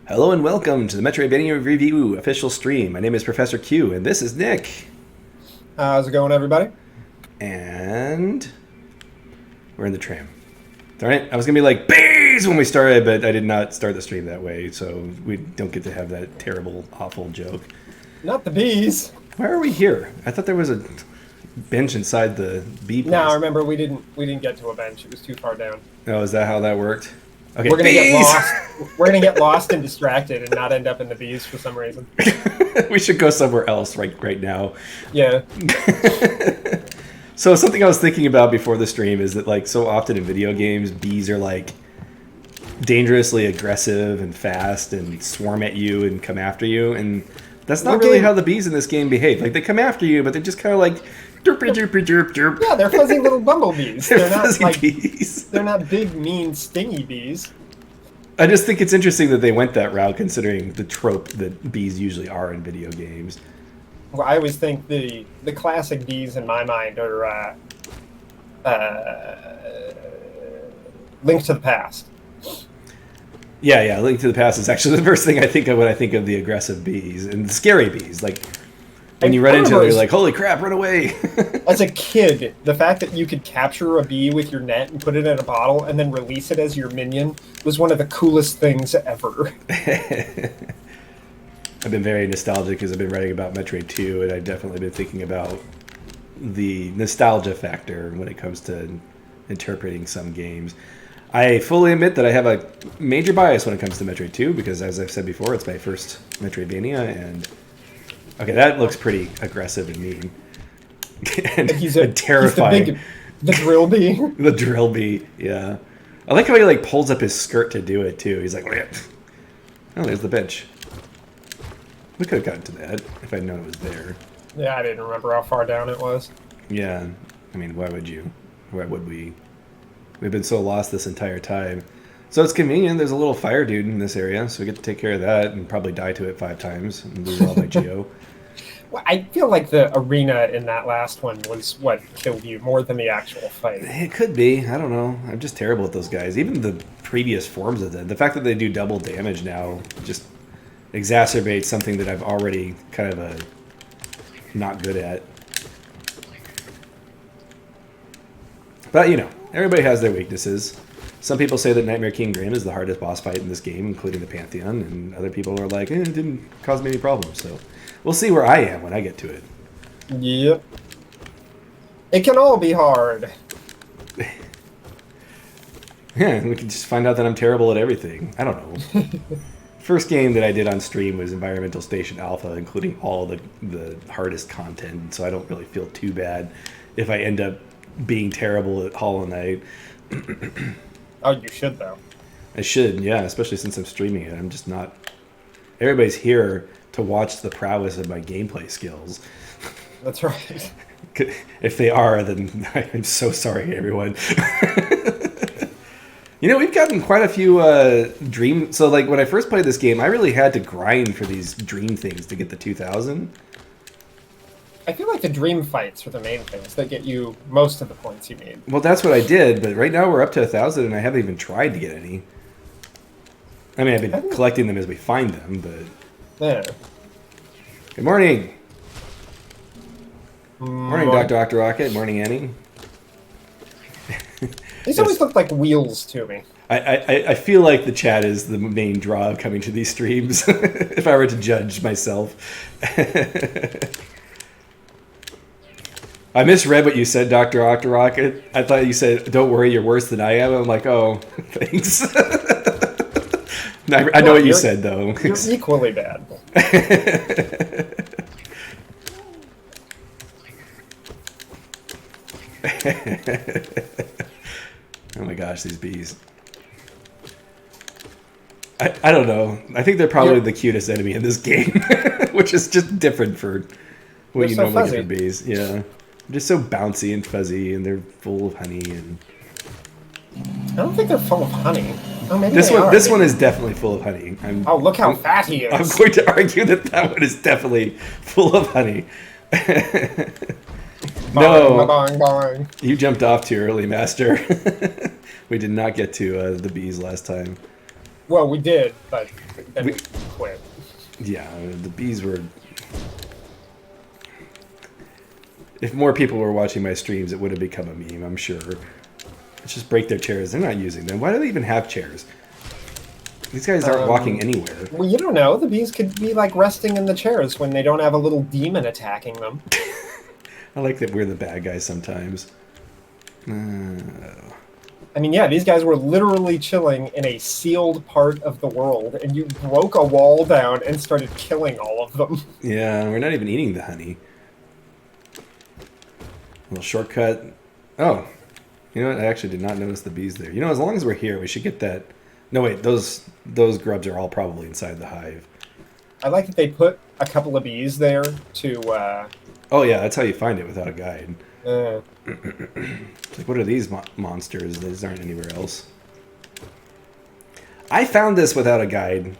Hello and welcome to the Metroidvania Review official stream. My name is Professor Q, and this is Nick. How's it going, everybody? And we're in the tram. Darn it, I was going to be like, bees when we started, but I did not start the stream that way, so we don't get to have that terrible, awful joke. Not the bees. Why are we here? I thought there was a bench inside the bee place. No, remember we didn't get to a bench. It was too far down. Oh, is that how that worked? Okay, We're gonna bees! get lost. We're gonna get lost and distracted and not end up in the bees for some reason. We should go somewhere else right now. Yeah. So something I was thinking about before the stream is that, like, so often in video games, bees are like dangerously aggressive and fast and swarm at you and come after you, and that's not really how the bees in this game behave. Like, they come after you, but they're just kind of like derpy derpy derp derp. Yeah, they're fuzzy little bumblebees. They're not fuzzy like bees. They're not big, mean, stingy bees. I just think it's interesting that they went that route, considering the trope that bees usually are in video games. Well, I always think the classic bees in my mind are Link to the Past. Yeah, Link to the Past is actually the first thing I think of when I think of the aggressive bees and the scary bees. Like, when you run into them, you're like, holy crap, run away. As a kid, the fact that you could capture a bee with your net and put it in a bottle and then release it as your minion was one of the coolest things ever. I've been very nostalgic because I've been writing about Metroid 2, and I've definitely been thinking about the nostalgia factor when it comes to interpreting some games. I fully admit that I have a major bias when it comes to Metroid 2, because, as I've said before, it's my first Metroidvania, and okay, that looks pretty aggressive and mean. And he's terrifying. The drill bee. The drill bee, yeah. I like how he like pulls up his skirt to do it too. He's like, oh, there's the bench. We could have gotten to that if I'd known it was there. Yeah, I didn't remember how far down it was. Yeah, I mean, why would you? Why would we? We've been so lost this entire time. So it's convenient. There's a little fire dude in this area, so we get to take care of that and probably die to it 5 times and lose all my geo. Well, I feel like the arena in that last one was what killed you more than the actual fight. It could be. I don't know. I'm just terrible at those guys. Even the previous forms of them. The fact that they do double damage now just exacerbates something that I've already kind of not good at. But, you know, everybody has their weaknesses. Some people say that Nightmare King Grimm is the hardest boss fight in this game, including the Pantheon, and other people are like, it didn't cause me any problems. So we'll see where I am when I get to it. Yep. It can all be hard. Yeah, we can just find out that I'm terrible at everything. I don't know. First game that I did on stream was Environmental Station Alpha, including all the hardest content, so I don't really feel too bad if I end up being terrible at Hollow Knight. Oh, you should, though. I should, yeah, especially since I'm streaming it. I'm just not... Everybody's here to watch the prowess of my gameplay skills. That's right. If they are, then I'm so sorry, everyone. You know, we've gotten quite a few dream... So, like, when I first played this game, I really had to grind for these dream things to get the 2000. I feel like the dream fights are the main things that get you most of the points you need. Well, that's what I did, but right now we're up to 1,000, and I haven't even tried to get any. I mean, I've been collecting them as we find them, but... Yeah. Good morning! Morning, Dr. Rocket. Morning, Annie. These always look like wheels to me. I feel like the chat is the main draw of coming to these streams, if I were to judge myself. I misread what you said, Dr. Rocket. I thought you said, don't worry, you're worse than I am. I'm like, oh, thanks. I know what you said, though. You're equally bad. Oh my gosh, these bees. I don't know. I think they're probably the cutest enemy in this game, which is just different for what you normally get for bees. Yeah. They're just so bouncy and fuzzy, and they're full of honey. And I don't think they're full of honey. Oh, maybe this one is definitely full of honey. Oh, look how fat he is. I'm going to argue that one is definitely full of honey. No, bang. You jumped off too early, Master. We did not get to the bees last time. Well, we did, but then We- we quit. Yeah, the bees were. If more people were watching my streams, it would have become a meme, I'm sure. Let's just break their chairs. They're not using them. Why do they even have chairs? These guys aren't walking anywhere. Well, you don't know. The bees could be like resting in the chairs when they don't have a little demon attacking them. I like that we're the bad guys sometimes. I mean, yeah, these guys were literally chilling in a sealed part of the world, and you broke a wall down and started killing all of them. Yeah, we're not even eating the honey. Little shortcut. Oh, you know what? I actually did not notice the bees there. You know, as long as we're here, we should get that. No, wait, those grubs are all probably inside the hive. I like that they put a couple of bees there to. Oh yeah, that's how you find it without a guide. Uh, It's like, what are these monsters? These aren't anywhere else. I found this without a guide.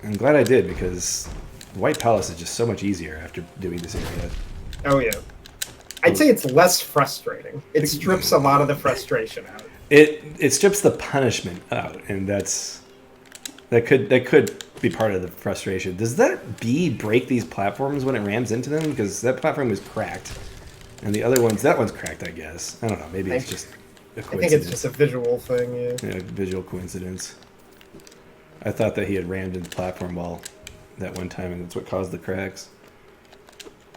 I'm glad I did, because White Palace is just so much easier after doing this area. oh yeah, I'd say it's less frustrating. It strips a lot of the frustration out. It strips the punishment out, and that could be part of the frustration. Does that bee break these platforms when it rams into them? Because that platform was cracked, and the other one's cracked. I guess I don't know. Maybe it's just a coincidence. I think it's just a visual thing. Yeah. Yeah, visual coincidence. I thought that he had rammed into the platform wall that one time, and that's what caused the cracks.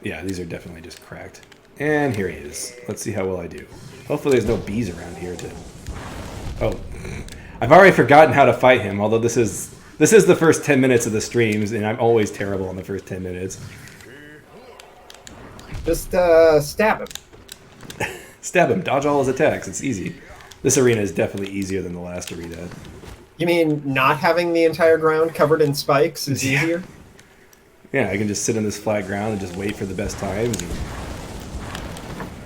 Yeah, these are definitely just cracked. And here he is. Let's see how well I do. Hopefully there's no bees around here to... Oh. I've already forgotten how to fight him, although this is the first 10 minutes of the streams, and I'm always terrible in the first 10 minutes. Just stab him. Stab him, dodge all his attacks, it's easy. This arena is definitely easier than the last arena. You mean not having the entire ground covered in spikes is Yeah. easier? Yeah, I can just sit on this flat ground and just wait for the best times. And...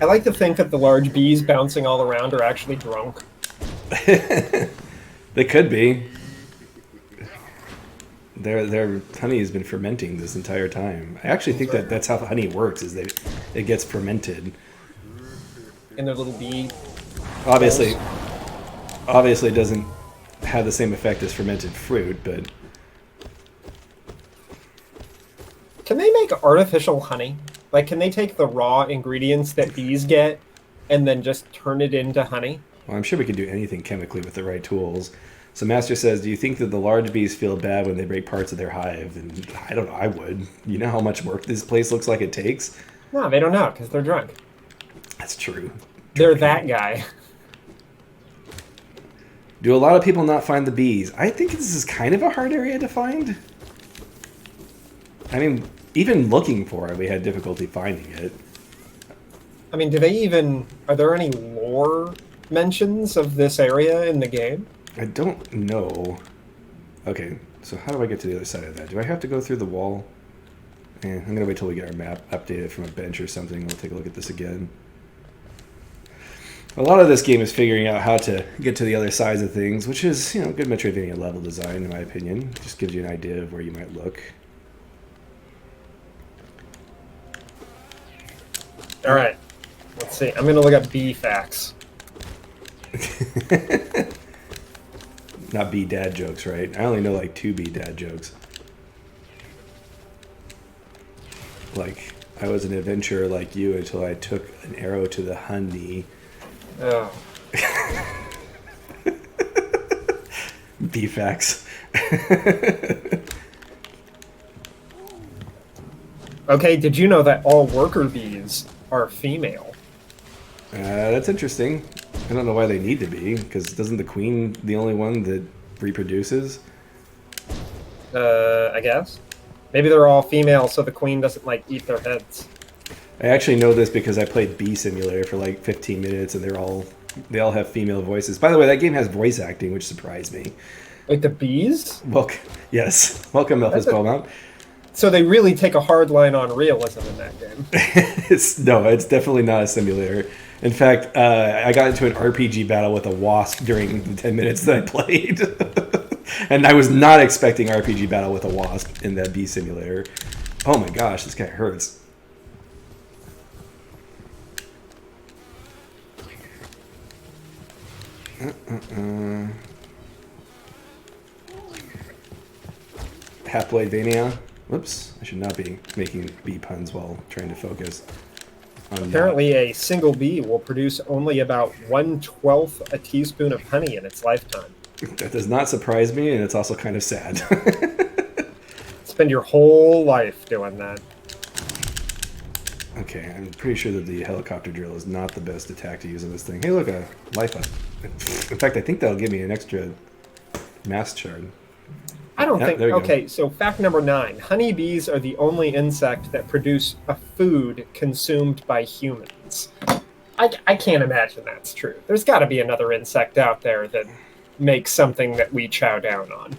I like to think that the large bees bouncing all around are actually drunk. They could be. Their honey has been fermenting this entire time. I actually think that's how honey works, is that it gets fermented. In their little bee. Obviously it doesn't have the same effect as fermented fruit, but... Can they make artificial honey? Like, can they take the raw ingredients that bees get and then just turn it into honey? Well, I'm sure we can do anything chemically with the right tools. So Master says, do you think that the large bees feel bad when they break parts of their hive? And I don't know, I would. You know how much work this place looks like it takes? No, they don't know, because they're drunk. That's true. They're that guy. Do a lot of people not find the bees? I think this is kind of a hard area to find. I mean, even looking for it, we had difficulty finding it. I mean, are there any lore mentions of this area in the game? I don't know. Okay, so how do I get to the other side of that? Do I have to go through the wall? I'm going to wait till we get our map updated from a bench or something. We'll take a look at this again. A lot of this game is figuring out how to get to the other sides of things, which is, you know, good Metroidvania level design, in my opinion. Just gives you an idea of where you might look. All right. Let's see. I'm going to look up bee facts. Not bee dad jokes, right? I only know like 2 bee dad jokes. Like, I was an adventurer like you until I took an arrow to the honey. Oh. Bee facts. Okay, did you know that all worker bees are female? That's interesting. I don't know why they need to be, because isn't the queen the only one that reproduces? I guess. Maybe they're all female so the queen doesn't, like, eat their heads. I actually know this because I played Bee Simulator for like 15 minutes, and they all have female voices. By the way, that game has voice acting, which surprised me. Like the bees? Yes. Welcome, Memphis Belmont. So they really take a hard line on realism in that game. It's definitely not a simulator. In fact, I got into an RPG battle with a wasp during the 10 minutes that I played. And I was not expecting RPG battle with a wasp in that Bee Simulator. Oh my gosh, this guy hurts. Metroidvania. Whoops, I should not be making bee puns while trying to focus. Apparently, a single bee will produce only about 1/12 a teaspoon of honey in its lifetime. That does not surprise me, and it's also kind of sad. Spend your whole life doing that. Okay, I'm pretty sure that the helicopter drill is not the best attack to use on this thing. Hey, look, a life up. In fact, I think that'll give me an extra mass shard. I don't think. There we go. Okay, so fact number 9: honeybees are the only insect that produce a food consumed by humans. I can't imagine that's true. There's got to be another insect out there that makes something that we chow down on.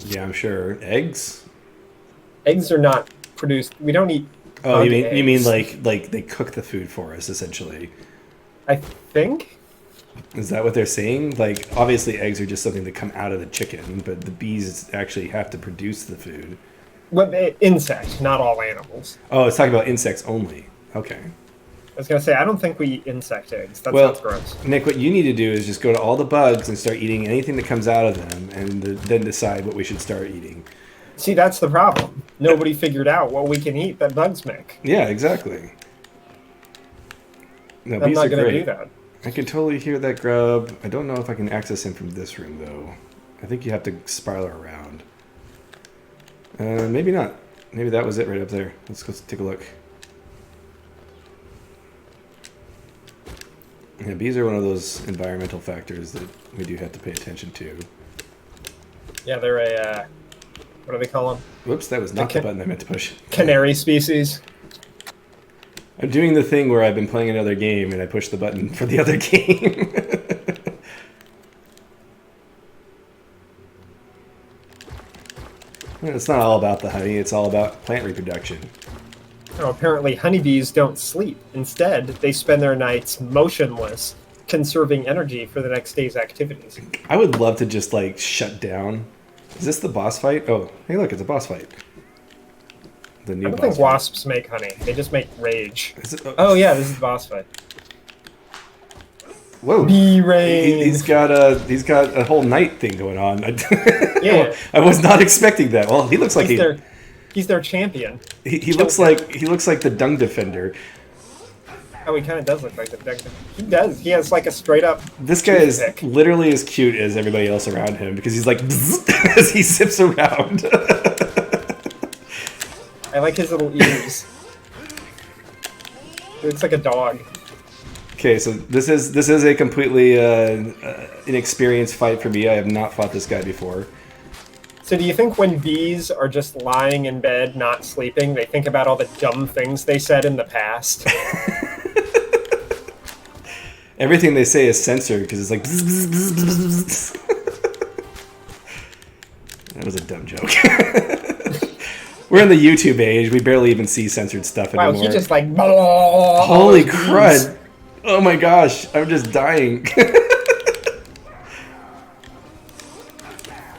Yeah, I'm sure. Eggs? Eggs are not produced. We don't eat. Oh, bug you mean eggs. like they cook the food for us, essentially? I think. Is that what they're saying? Like, obviously, eggs are just something that come out of the chicken, but the bees actually have to produce the food. Well, insects, not all animals. Oh, it's talking about insects only. Okay. I was gonna say I don't think we eat insect eggs. That Well, sounds gross. Nick, what you need to do is just go to all the bugs and start eating anything that comes out of them, and then decide what we should start eating. See, that's the problem. Nobody figured out what we can eat that bugs make. Yeah, exactly. No, I'm bees not are gonna great. do that. I can totally hear that grub. I don't know if I can access him from this room, though. I think you have to spiral around. Maybe not. Maybe that was it right up there. Let's go take a look. Yeah, bees are one of those environmental factors that we do have to pay attention to. Yeah, they're a what do they call them? Whoops, that was not the button I meant to push. Canary species. I'm doing the thing where I've been playing another game and I push the button for the other game. It's not all about the honey, it's all about plant reproduction. Oh, apparently honeybees don't sleep. Instead, they spend their nights motionless, conserving energy for the next day's activities. I would love to just like shut down. Is this the boss fight? Oh, hey look, it's a boss fight. The new I don't boss think wasps make honey. They just make rage. fight. Is it, Oh yeah, this is the boss fight. Whoa. Bee rain. He's got a whole night thing going on. Yeah. I was not expecting that. Well, he looks like He's their champion. he looks like the dung defender. Oh, he kind of does look like the duck. He does. He has like a straight up. This guy is toothpick. literally as cute as everybody else around him because he's like as he zips around. I like his little ears. He looks like a dog. Okay, so this is a completely inexperienced fight for me. I have not fought this guy before. So do you think when bees are just lying in bed, not sleeping, they think about all the dumb things they said in the past? Everything they say is censored because it's like. That was a dumb joke. We're in the YouTube age. We barely even see censored stuff Wow, anymore. he just like. Holy crud! Oh my gosh, I'm just dying.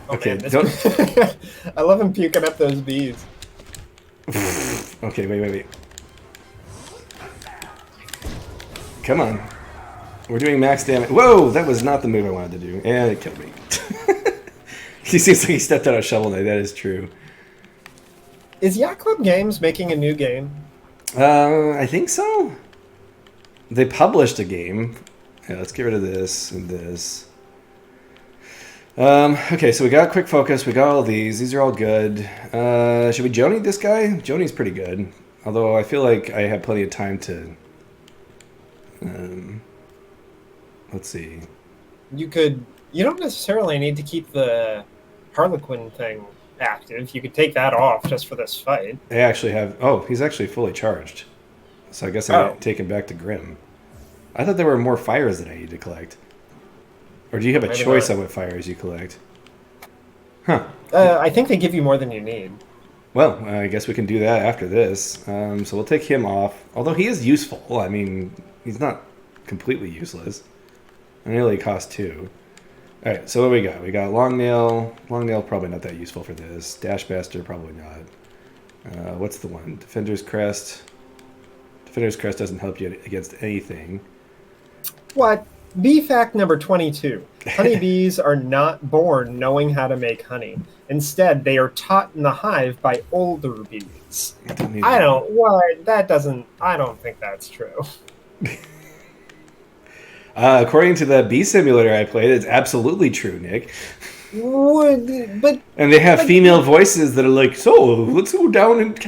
Okay, Man, don't. I love him puking up those bees. Okay, wait. Come on. We're doing max damage. Whoa, that was not the move I wanted to do. And it killed me. He seems like he stepped out of Shovel Knight. That is true. Is Yacht Club Games making a new game? I think so. They published a game. Yeah, let's get rid of this and this. Okay, so we got Quick Focus. We got all these. These are all good. Should we Joni this guy? Joni's pretty good. Although I feel like I have plenty of time to... let's see. You don't necessarily need to keep the Harlequin thing active. You could take that off just for this fight. They actually have... Oh, he's actually fully charged. So I guess I need to take him back to Grimm. I thought there were more fires that I need to collect. Or do you have a choice on what fires you collect? Huh. I think they give you more than you need. Well, I guess we can do that after this. So we'll take him off. Although he is useful. I mean, he's not completely useless. And he only costs 2. Alright, so what we got? We got Long Nail. Long Nail probably not that useful for this. Dash Master probably not. What's the one? Defender's Crest. Defender's Crest doesn't help you against anything. What? Bee fact number 22. Honeybees are not born knowing how to make honey. Instead, they are taught in the hive by older bees. I don't think that's true. According to the bee simulator I played, it's absolutely true, Nick. But And they have female voices that are like, so let's go down and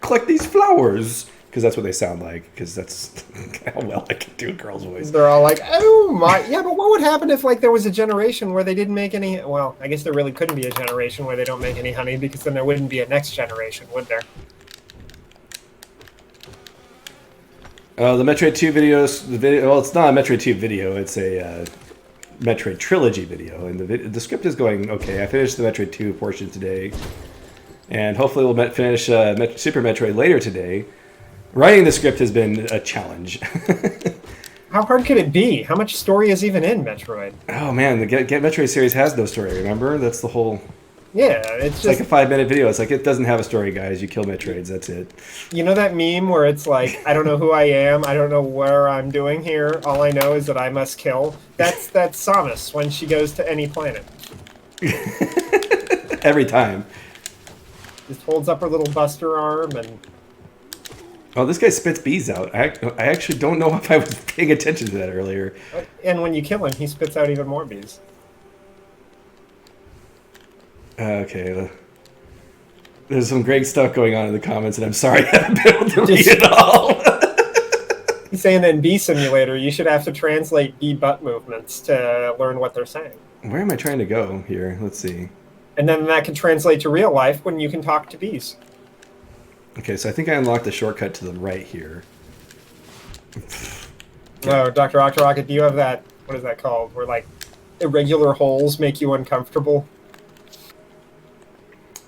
collect these flowers. Because that's what they sound like. Because that's how well I can do a girl's voice. they're all like, oh my, yeah, but what would happen if like there was a generation where they didn't make any, well, I guess there really couldn't be a generation where they don't make any honey, because then there wouldn't be a next generation, would there? The Metroid 2 videos, well, it's not a Metroid 2 video, it's a Metroid trilogy video. And the script is going okay. I finished the Metroid 2 portion today. And hopefully we'll finish Super Metroid later today. Writing the script has been a challenge. How hard could it be? How much story is even in Metroid? Oh man, the Get Metroid series has no story, remember? That's the whole... Yeah, it's like a 5-minute video. It's like, it doesn't have a story, guys. You kill Metroids, that's it. You know that meme where it's like, I don't know who I am, I don't know where I'm doing here, all I know is that I must kill? That's Samus when she goes to any planet. Every time. Just holds up her little buster arm and... Oh, this guy spits bees out. I actually don't know if I was paying attention to that earlier. And when you kill him, he spits out even more bees. Okay. There's some great stuff going on in the comments, and I'm sorry I haven't been able to read it all. He's saying that in Bee Simulator, you should have to translate bee butt movements to learn what they're saying. Where am I trying to go here? Let's see. And then that can translate to real life when you can talk to bees. Okay, so I think I unlocked the shortcut to the right here. Oh, Dr. Octorocket, do you have that, what is that called, where like irregular holes make you uncomfortable?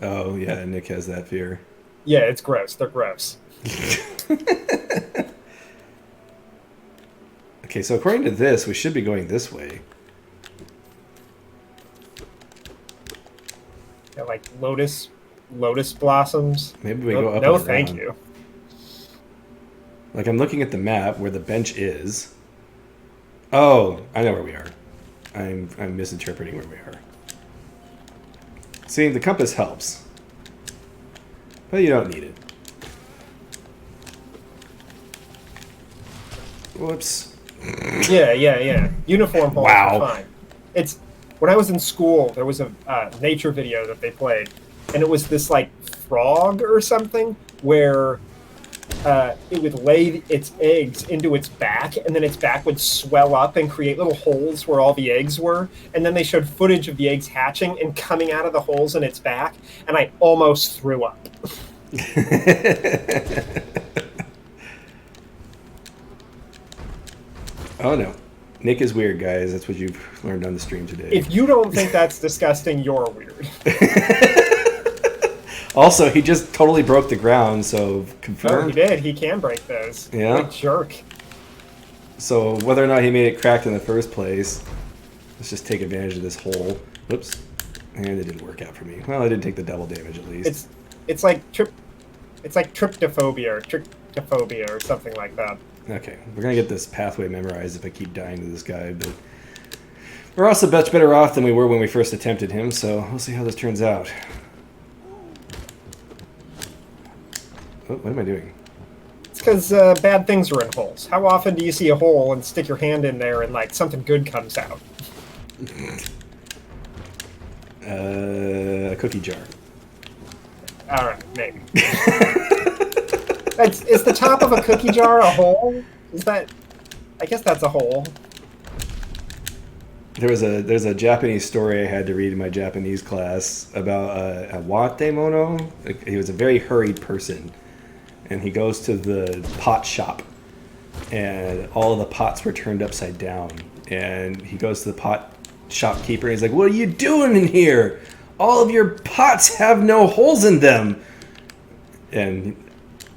Oh, yeah, Nick has that fear. Yeah, it's gross. They're gross. Okay, so according to this, we should be going this way. Yeah, like lotus blossoms. Maybe we go up No, and thank around. you. Like, I'm looking at the map where the bench is. Oh, I know where we are. I'm misinterpreting where we are. See, the compass helps. But you don't need it. Whoops. Yeah. Uniform holes Wow. are fine. It's when I was in school, there was a nature video that they played, and it was this like frog or something where it would lay its eggs into its back, and then its back would swell up and create little holes where all the eggs were. And then they showed footage of the eggs hatching and coming out of the holes in its back, and I almost threw up. Oh no. Nick is weird, guys. That's what you've learned on the stream today. If you don't think that's disgusting, you're weird. Also, he just totally broke the ground, so Oh, confirmed. he did. He can break those. Yeah. What a jerk. So whether or not he made it cracked in the first place, let's just take advantage of this hole. Whoops. And it didn't work out for me. Well, I did take the double damage at least. It's like tryptophobia or something like that. Okay, we're gonna get this pathway memorized if I keep dying to this guy, but we're also much better off than we were when we first attempted him, so we'll see how this turns out. Oh, what am I doing? It's because bad things are in holes. How often do you see a hole and stick your hand in there and like something good comes out? A cookie jar. All right, maybe. Is the top of a cookie jar a hole? Is that? I guess that's a hole. There's a Japanese story I had to read in my Japanese class about a watemono. He was a very hurried person, and he goes to the pot shop, and all of the pots were turned upside down. And he goes to the pot shopkeeper, and he's like, "What are you doing in here? All of your pots have no holes in them." And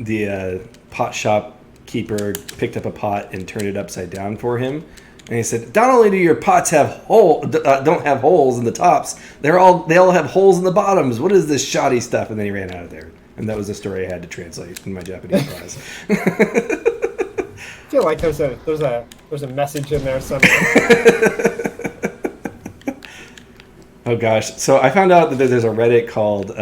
the pot shopkeeper picked up a pot and turned it upside down for him. And he said, "Not only do your pots have don't have holes in the tops, they all have holes in the bottoms. What is this shoddy stuff?" And then he ran out of there. And that was the story I had to translate in my Japanese class. feel like there's a message in there somewhere. Oh gosh, so I found out that there's a Reddit called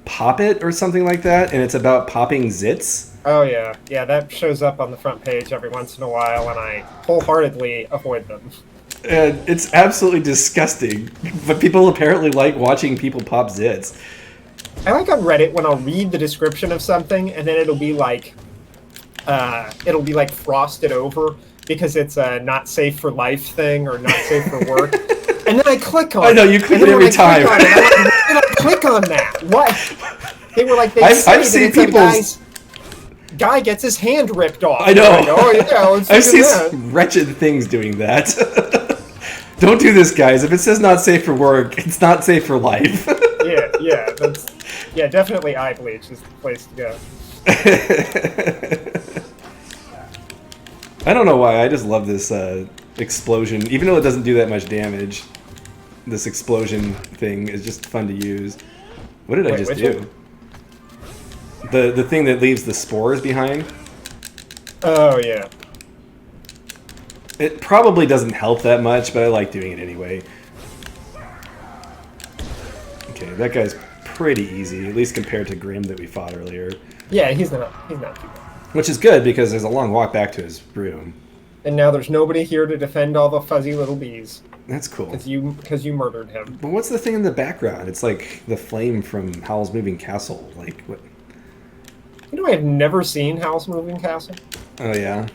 Pop It or something like that, and it's about popping zits. Oh yeah, yeah, that shows up on the front page every once in a while, and I wholeheartedly avoid them. And it's absolutely disgusting, but people apparently like watching people pop zits. I like on Reddit when I'll read the description of something, and then it'll be like frosted over because it's a not safe for life thing or not safe for work. And then I click on it. I know, you click it every time. Why did I click on that? What? They were like, I've seen people. Guy gets his hand ripped off. I know. Like, oh yeah, let's I've seen that. some wretched things doing that. Don't do this, guys. If it says not safe for work, it's not safe for life. Yeah, definitely eye bleach is the place to go. I don't know why. I just love this explosion, even though it doesn't do that much damage. This explosion thing is just fun to use. What did I just do? The thing that leaves the spores behind. Oh yeah. It probably doesn't help that much, but I like doing it anyway. Okay, that guy's pretty easy, at least compared to Grimm that we fought earlier. Yeah, he's not too bad. Which is good because there's a long walk back to his room. And now there's nobody here to defend all the fuzzy little bees. That's cool. Because you murdered him. But what's the thing in the background? It's like the flame from Howl's Moving Castle. Like what? You know, I have never seen Howl's Moving Castle. Oh yeah.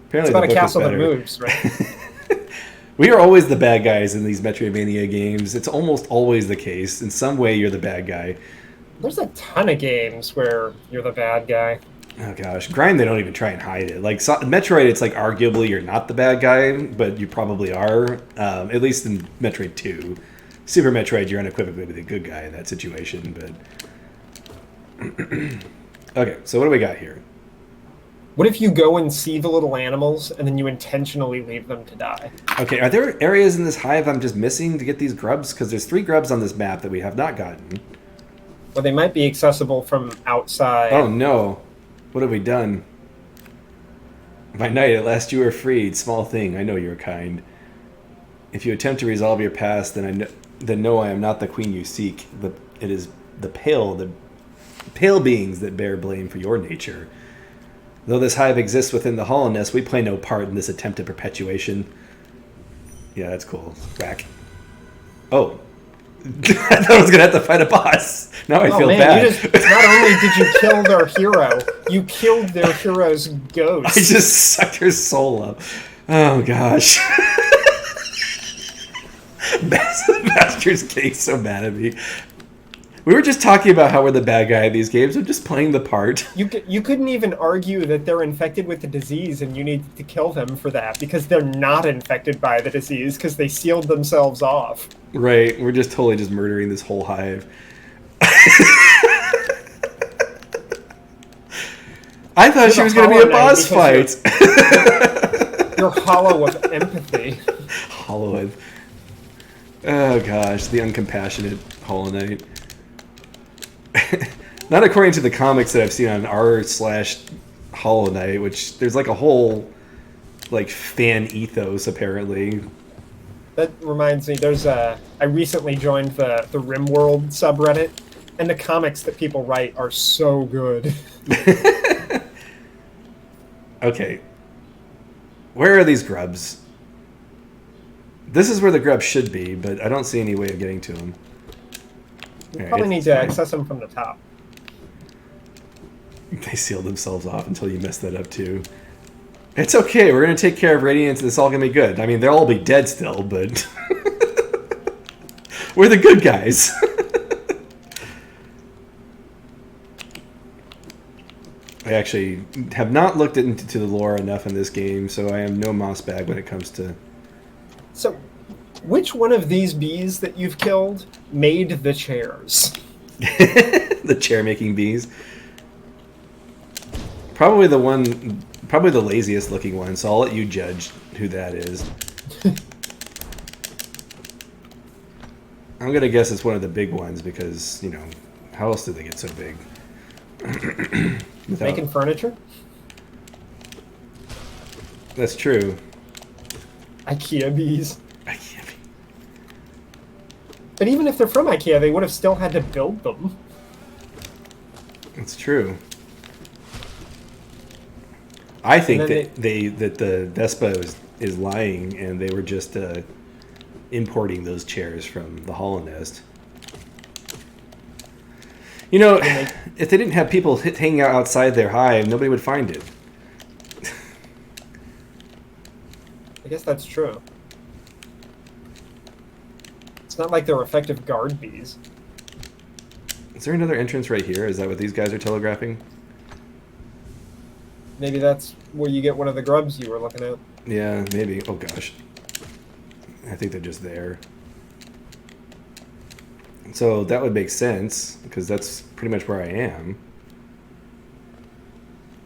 Apparently it's about a castle that moves, right? We are always the bad guys in these Metroidvania games. It's almost always the case. In some way, you're the bad guy. There's a ton of games where you're the bad guy. Oh gosh, Grime, they don't even try and hide it. Like Metroid, it's like arguably you're not the bad guy, but you probably are. At least in Metroid 2. Super Metroid, you're unequivocally the good guy in that situation. But okay, so what do we got here? What if you go and see the little animals and then you intentionally leave them to die? Okay, are there areas in this hive I'm just missing to get these grubs? Because there's 3 grubs on this map that we have not gotten. Well, they might be accessible from outside. Oh no. What have we done? By night, at last you are freed. Small thing, I know you're kind. If you attempt to resolve your past, then know I am not the queen you seek. It is the pale beings that bear blame for your nature. Though this hive exists within the hollowness, we play no part in this attempt at perpetuation. Yeah, that's cool. Back. Oh. I thought I was going to have to fight a boss. Now I feel bad. Not only did you kill their hero, you killed their hero's ghost. I just sucked her soul up. Oh, gosh. Bastards getting so mad at me. We were just talking about how we're the bad guy in these games. I'm just playing the part. You couldn't even argue that they're infected with the disease and you need to kill them for that because they're not infected by the disease because they sealed themselves off. Right. We're just totally just murdering this whole hive. I thought she was going to be a boss fight. You're hollow of empathy. Hollow of... Oh, gosh. The uncompassionate Hollow Knight. Not according to the comics that I've seen on r/Hollow Knight, which there's like a whole like fan ethos apparently. That reminds me, I recently joined the RimWorld subreddit, and the comics that people write are so good. Okay. Where are these grubs? This is where the grubs should be, but I don't see any way of getting to them. You probably need to access them from the top. They sealed themselves off until you messed that up too. It's okay, we're going to take care of Radiance and it's all going to be good. I mean, they'll all be dead still, but... we're the good guys. I actually have not looked into the lore enough in this game, so I am no mouse bag when it comes to... So... which one of these bees that you've killed made the chairs? The chair-making bees. Probably the laziest looking one, so I'll let you judge who that is. I'm going to guess it's one of the big ones because, you know, how else did they get so big? without... Making furniture? That's true. IKEA bees. I can't be... But even if they're from IKEA, they would have still had to build them. It's true. I think And that then that the Vespa is lying, and they were just importing those chairs from the Hollow Nest. You know, if they didn't have people hanging out outside their hive, nobody would find it. I guess that's true. It's not like they're effective guard bees. Is there another entrance right here? Is that what these guys are telegraphing? Maybe that's where you get one of the grubs you were looking at. Yeah, maybe. Oh gosh. I think they're just there. So that would make sense, because that's pretty much where I am.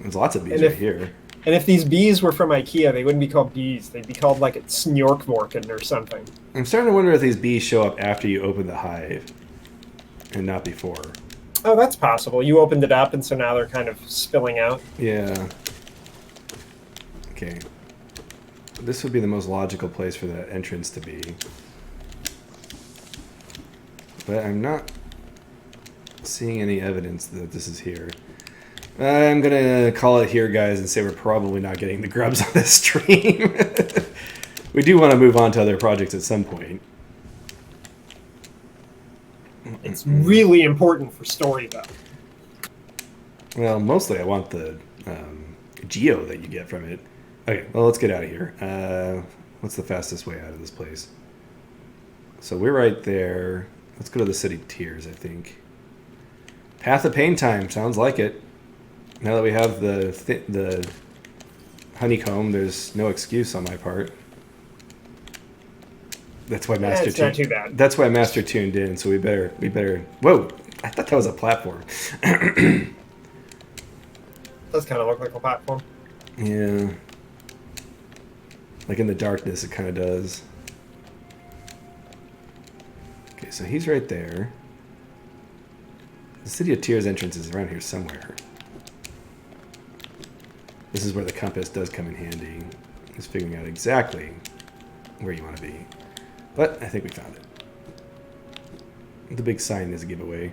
There's lots of bees right here. And if these bees were from IKEA, they wouldn't be called bees. They'd be called like Snorkvorken or something. I'm starting to wonder if these bees show up after you open the hive and not before. Oh, that's possible. You opened it up, and so now they're kind of spilling out. Yeah. Okay. This would be the most logical place for that entrance to be. But I'm not seeing any evidence that this is here. I'm going to call it here, guys, and say we're probably not getting the grubs on this stream. We do want to move on to other projects at some point. It's really important for story, though. Well, mostly I want the geo that you get from it. Okay, well, let's get out of here. What's the fastest way out of this place? So we're right there. Let's go to the city tiers, I think. Path of Pain time. Sounds like it. Now that we have the honeycomb, there's no excuse on my part. That's why Master It's not too bad. That's why Master tuned in. So we better. Whoa! I thought that was a platform. Does kind of look like a platform. Yeah. Like in the darkness, it kind of does. Okay, so he's right there. The City of Tears entrance is around here somewhere. This is where the compass does come in handy. Is figuring out exactly where you want to be. But I think we found it. The big sign is a giveaway.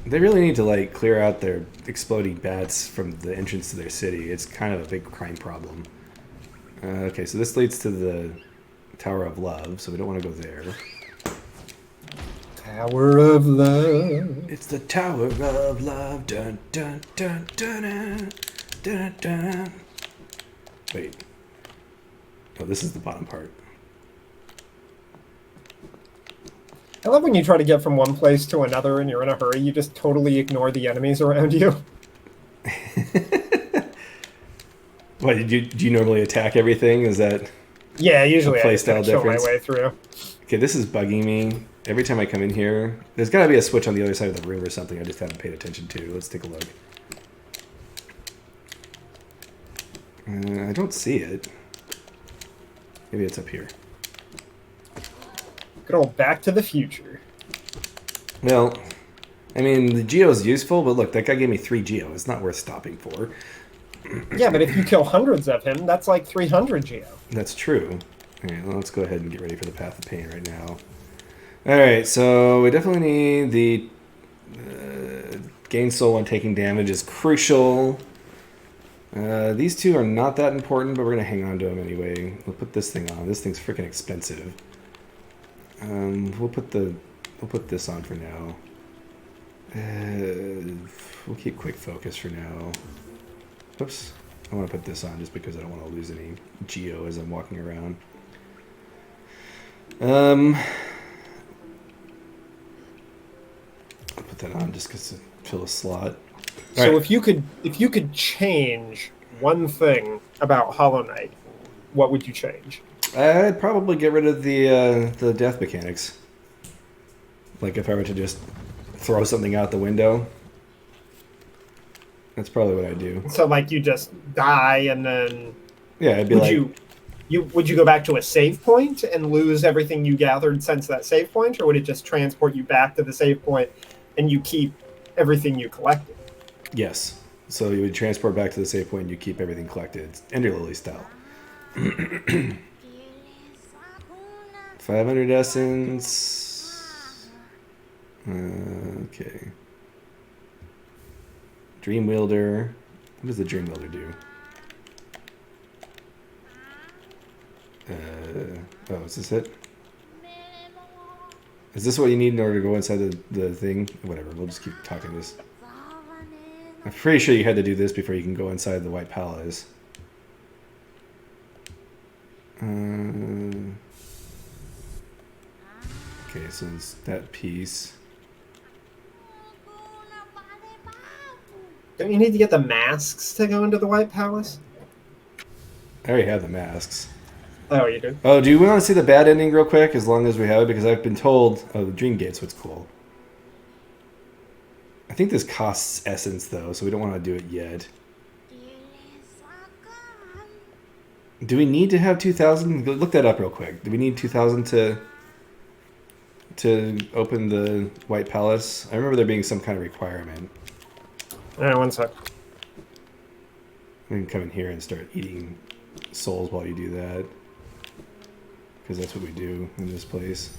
They really need to like clear out their exploding bats from the entrance to their city. It's kind of a big crime problem. Okay, so this leads to the Tower of Love, so we don't want to go there. Tower of Love. It's the Tower of Love. Dun dun dun dun dun dun dun. Wait. Oh, this is the bottom part. I love when you try to get from one place to another and you're in a hurry. You just totally ignore the enemies around you. What, do you normally attack everything? Is that Yeah, usually a I just playstyle kill my difference? way through. Okay, this is bugging me. Every time I come in here, there's got to be a switch on the other side of the room or something I just haven't paid attention to. Let's take a look. I don't see it. Maybe it's up here. Good old Back to the Future. Well, I mean, the geo is useful, but look, that guy gave me 3 geo. It's not worth stopping for. Yeah, but if you kill hundreds of him, that's like 300 geo. That's true. All right, well, let's go ahead and get ready for the Path of Pain right now. All right, so we definitely need the gain soul when taking damage is crucial. These two are not that important, but we're gonna hang on to them anyway. We'll put this thing on. This thing's freaking expensive. We'll put this on for now. We'll keep quick focus for now. Oops, I want to put this on just because I don't want to lose any geo as I'm walking around. I'll put that on just because to fill a slot. So Right. if you could change one thing about Hollow Knight, what would you change? I'd probably get rid of the death mechanics. Like if I were to just throw something out the window. That's probably what I'd do. So like you just die and then Yeah, I'd be would like, would you go back to a save point and lose everything you gathered since that save point, or would it just transport you back to the save point and you keep everything you collected. Yes. So you would transport back to the save point and you keep everything collected. It's Ender Lily style. 500 essence. Okay. Dream Wielder. What does the Dream Wielder do? Oh, is this it? Is this what you need in order to go inside the thing? Whatever, we'll just keep talking this. I'm pretty sure you had to do this before you can go inside the White Palace. Okay, so it's that piece. Don't you need to get the masks to go into the White Palace? I already have the masks. Oh, you do? Oh, do we want to see the bad ending real quick, as long as we have it? Because I've been told... Oh, the Dream Gate's what's cool. I think this costs essence, though, so we don't want to do it yet. Do we need to have 2,000? Look that up real quick. Do we need 2,000 to open the White Palace? I remember there being some kind of requirement. All right, one sec. We can come in here and start eating souls while you do that. Because that's what we do in this place.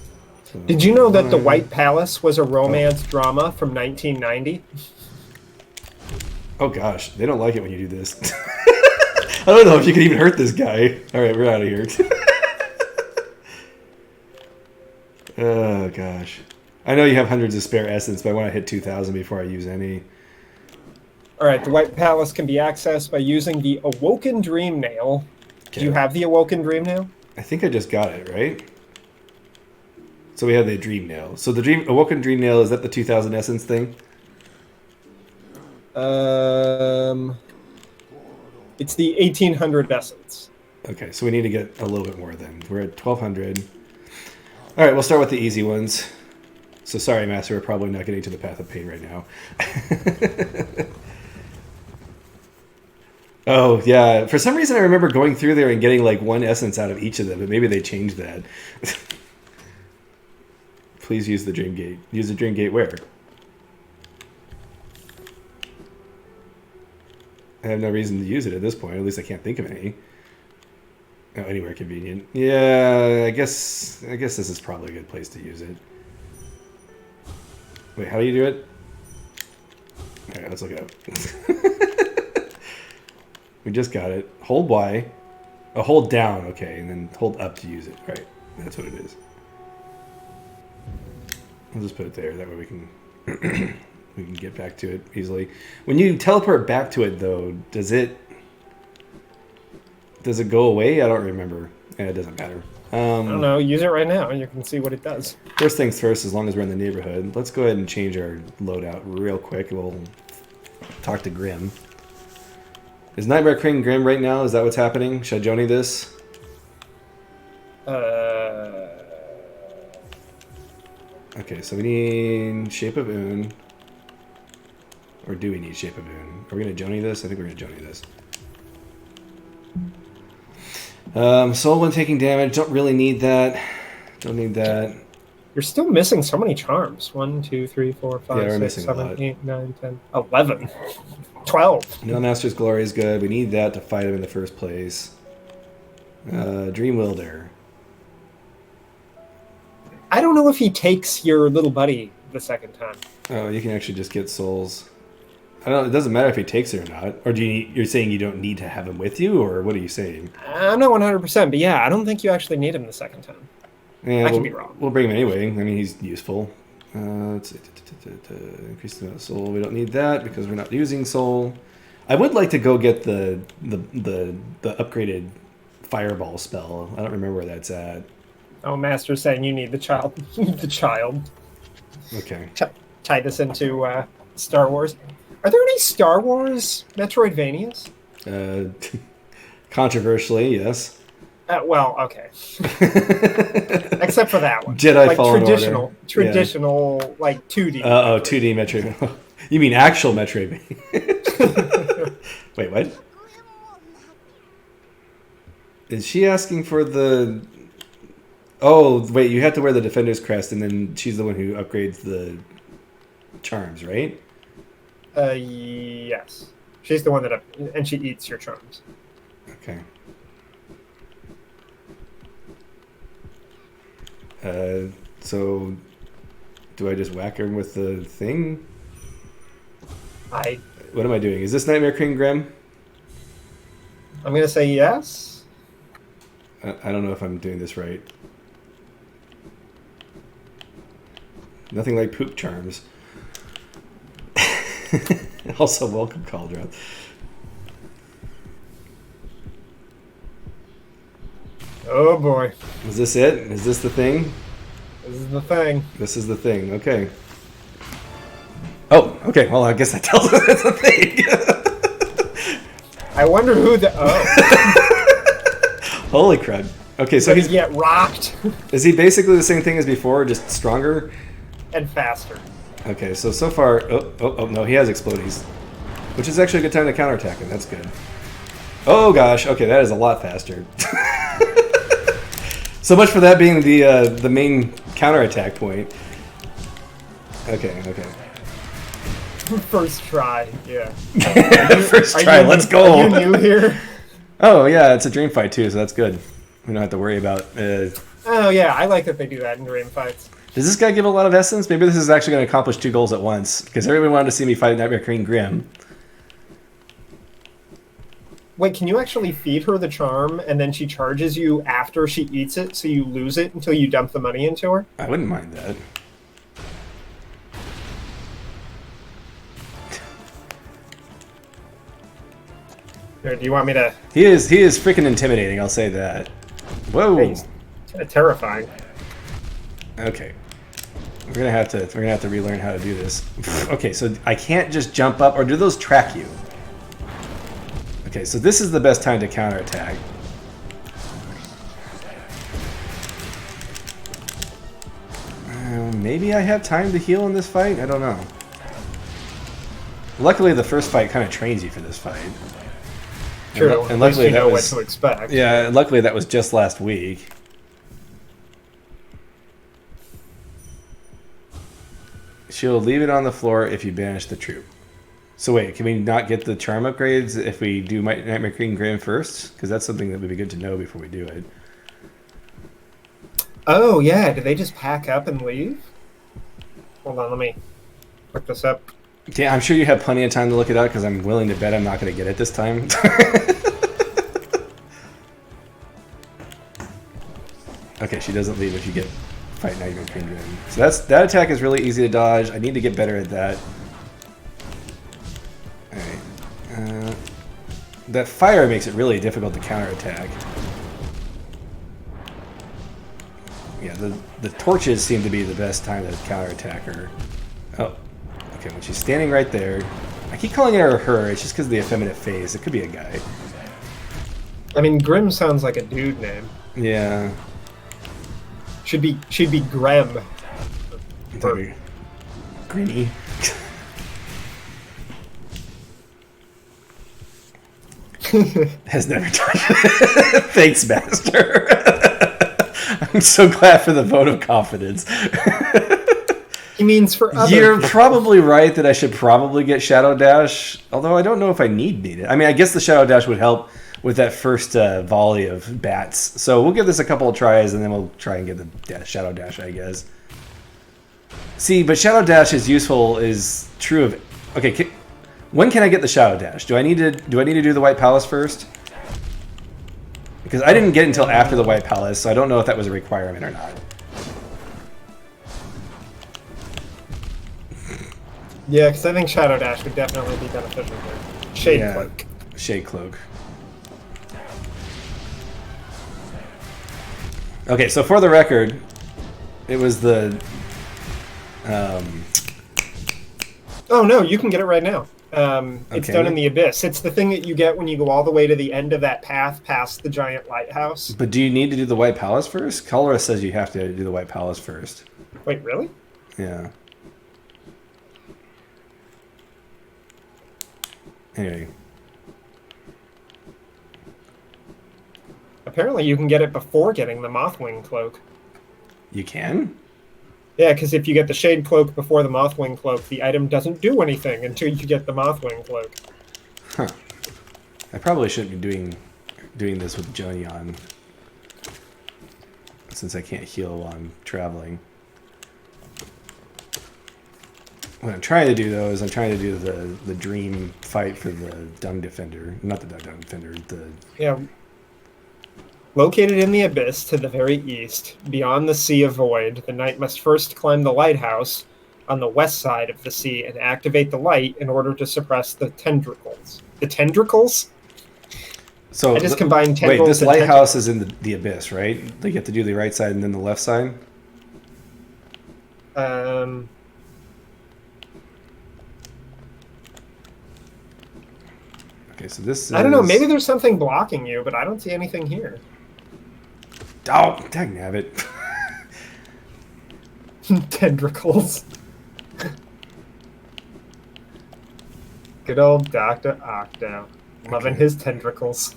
So, Did you know that the White Palace was a romance drama from 1990? Oh gosh, they don't like it when you do this. I don't know if you can even hurt this guy. Alright, we're out of here. Oh gosh. I know you have hundreds of spare essence, but I want to hit 2,000 before I use any. All right, the White Palace can be accessed by using the Awoken Dream Nail. Okay. Do you have the Awoken Dream Nail? I think I just got it, right? So we have the Dream Nail. So the Awoken Dream Nail, is that the 2,000 essence thing? It's the 1,800 essence. Okay, so we need to get a little bit more then. We're at 1,200. All right, we'll start with the easy ones. So sorry, Master, we're probably not getting to the Path of Pain right now. Oh, yeah. For some reason, I remember going through there and getting like one essence out of each of them, but maybe they changed that. Please use the Dream Gate. Use the Dream Gate where? I have no reason to use it at this point. At least I can't think of any. Oh, anywhere convenient. Yeah, I guess this is probably a good place to use it. Wait, how do you do it? All right, let's look it up. We just got it. Hold Y. Oh, hold down, okay, and then hold up to use it. Right, that's what it is. I'll just put it there. That way we can we can get back to it easily. When you teleport back to it, though, does it go away? I don't remember. It doesn't matter. I don't know. Use it right now, and you can see what it does. First things first, as long as we're in the neighborhood, let's go ahead and change our loadout real quick. We'll talk to Grimm. Is Nightmare King Grimm right now? Is that what's happening? Should I Joni this? Okay, so we need Shape of Un. Or do we need Shape of Un? Are we going to Joni this? I think we're going to Joni this. Soul when taking damage. Don't really need that. Don't need that. You're still missing so many charms. 1, 2, 3, 4, 5, 6, 7, 8, 9, 10, 11. 12. No Master's Glory is good. We need that to fight him in the first place. Dream Wielder. I don't know if he takes your little buddy the second time. Oh, you can actually just get souls. I don't know. It doesn't matter if he takes it or not. Or you're saying you don't need to have him with you, or what are you saying? I'm not 100%, but yeah, I don't think you actually need him the second time. Yeah, I could be wrong. We'll bring him anyway. I mean, he's useful. Let's see. Increase the amount of soul. We don't need that because we're not using soul. I would like to go get the upgraded fireball spell. I don't remember where that's at. Oh, Master's saying you need the child. The child. Okay. Tie this into Star Wars. Are there any Star Wars Metroidvanias? Controversially, yes. Well, okay. Except for that one. Jedi like Fallen traditional, Order. like 2D. 2D Metroid. You mean actual Metroidvania? Wait, what? Is she asking for the... Oh, wait, you have to wear the Defender's Crest, and then she's the one who upgrades the charms, right? Yes. She's the one that, and she eats your charms. Okay. So, do I just whack her with the thing? What am I doing? Is this Nightmare King Grimm? I'm gonna say yes. I don't know if I'm doing this right. Nothing like poop charms. Also, welcome, Caldra. Oh boy. Is this it? Is this the thing? This is the thing. This is the thing. Okay. Oh, okay. Well, I guess that tells us it's a thing. I wonder who the. Oh. Holy crud. Okay, so he's get rocked. Is he basically the same thing as before, just stronger? And faster. Okay, so far... Oh, no, he has explodies. Which is actually a good time to counterattack him. That's good. Oh, gosh. Okay, that is a lot faster. So much for that being the main counterattack point. Okay. First try, yeah. First try, let's go. Are you new here? Oh, yeah, it's a dream fight, too, so that's good. We don't have to worry about... Oh, yeah, I like that they do that in dream fights. Does this guy give a lot of essence? Maybe this is actually going to accomplish 2 goals at once, because everyone wanted to see me fight Nightmare King Grimm. Wait, can you actually feed her the charm, and then she charges you after she eats it, so you lose it until you dump the money into her? I wouldn't mind that. Here, do you want me to... He is freaking intimidating, I'll say that. Whoa. Hey, he's kind of terrifying. Okay. We're gonna have to relearn how to do this. Okay, so I can't just jump up, or do those track you? Okay, so this is the best time to counterattack. Maybe I have time to heal in this fight? I don't know. Luckily, the first fight kind of trains you for this fight. True, and luckily you know that was, what to expect. Yeah, luckily that was just last week. She'll leave it on the floor if you banish the troop. So wait, can we not get the charm upgrades if we do Nightmare King Grimm first? Because that's something that would be good to know before we do it. Oh, yeah. Do they just pack up and leave? Hold on, let me look this up. Yeah, I'm sure you have plenty of time to look it up, because I'm willing to bet I'm not going to get it this time. Okay, she doesn't leave if you get fight Nightmare King Grimm. So that attack is really easy to dodge. I need to get better at that. Alright. That fire makes it really difficult to counterattack. Yeah, the torches seem to be the best time to counterattack her. Oh, okay, when she's standing right there. I keep calling her her, it's just because of the effeminate face. It could be a guy. I mean, Grimm sounds like a dude name. Yeah. She'd be Grem. Grinny. Has never done it. Thanks, Master. I'm so glad for the vote of confidence. He means for other You're people. probably right that I should probably get Shadow Dash, although I don't know if I need it. I mean, I guess the Shadow Dash would help with that first volley of bats. So we'll give this a couple of tries, and then we'll try and get the Shadow Dash, I guess. See, but Shadow Dash is useful, is true of... Okay, when can I get the Shadow Dash? Do I need to do the White Palace first? Because I didn't get it until after the White Palace, so I don't know if that was a requirement or not. Yeah, because I think Shadow Dash would definitely be beneficial here. Shade Cloak. Shade Cloak. Okay, so for the record, it was the... Oh, no, you can get it right now. It's Okay. done in the Abyss. It's the thing that you get when you go all the way to the end of that path past the giant lighthouse. But do you need to do the White Palace first? Cholera says you have to do the White Palace first. Wait, really? Yeah. Anyway. Apparently you can get it before getting the Mothwing Cloak. You can? Yeah, because if you get the Shade Cloak before the Mothwing Cloak, the item doesn't do anything until you get the Mothwing Cloak. Huh. I probably shouldn't be doing this with Joni on, since I can't heal while I'm traveling. What I'm trying to do, though, is I'm trying to do the dream fight for the Dung Defender. Not the Dung Defender, the... Yeah. Located in the abyss to the very east, beyond the Sea of Void, the knight must first climb the lighthouse on the west side of the sea and activate the light in order to suppress the tendricles. The tendricles? So I just combined tendrils. Wait, this lighthouse is in the abyss, right? Like you have to do the right side and then the left side? Okay, so this is... I don't know, maybe there's something blocking you, but I don't see anything here. Oh, dagnabbit. Tendricles. Good old Dr. Octo. Loving his tendricles.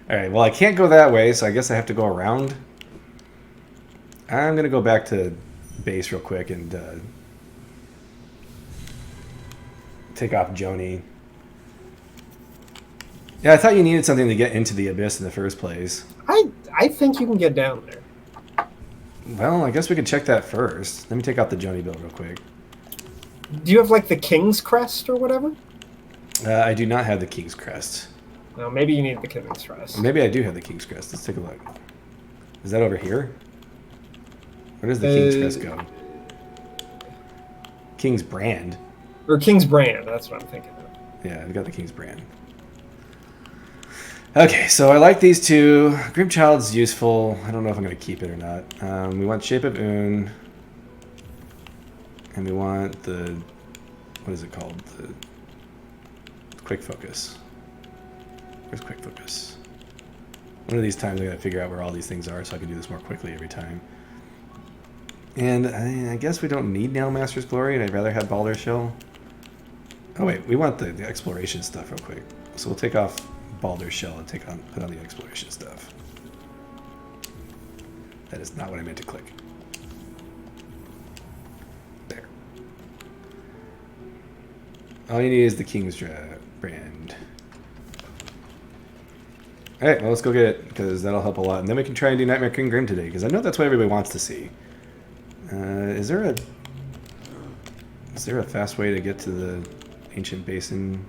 Alright, well I can't go that way, so I guess I have to go around. I'm going to go back to base real quick and take off Joni. Yeah, I thought you needed something to get into the abyss in the first place. I think you can get down there. Well, I guess we could check that first. Let me take out the Joni build real quick. Do you have like the King's Crest or whatever? I do not have the King's Crest. Well, maybe you need the King's Crest. Maybe I do have the King's Crest. Let's take a look. Is that over here? Where does the King's Crest go? King's Brand. Or King's Brand, that's what I'm thinking of. Yeah, I've got the King's Brand. Okay, so I like these two. Grimchild's useful. I don't know if I'm going to keep it or not. We want Shape of Un. And we want the... What is it called? The Quick Focus. Where's Quick Focus? One of these times I got to figure out where all these things are so I can do this more quickly every time. And I guess we don't need Nailmaster's Glory, and I'd rather have Baldur's Shell. Oh wait, we want the exploration stuff real quick. So we'll take off Baldur's Shell and put on the exploration stuff. That is not what I meant to click. There. All you need is the King's Brand. Alright, well let's go get it, because that'll help a lot. And then we can try and do Nightmare King Grimm today, because I know that's what everybody wants to see. Is there a fast way to get to the Ancient Basin?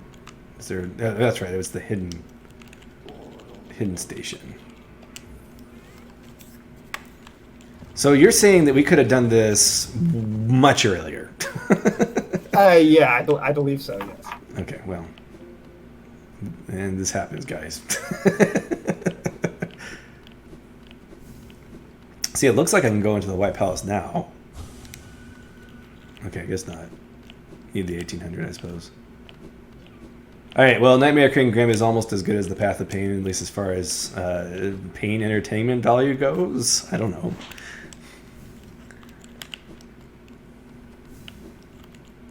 Is there? That's right. It was the hidden station. So you're saying that we could have done this much earlier? Yeah, I believe so. Yes. Okay. Well, and this happens, guys. See, it looks like I can go into the White Palace now. Okay, I guess not. Need the 1800, I suppose. Alright, well, Nightmare King Grimm is almost as good as the Path of Pain, at least as far as pain entertainment value goes. I don't know.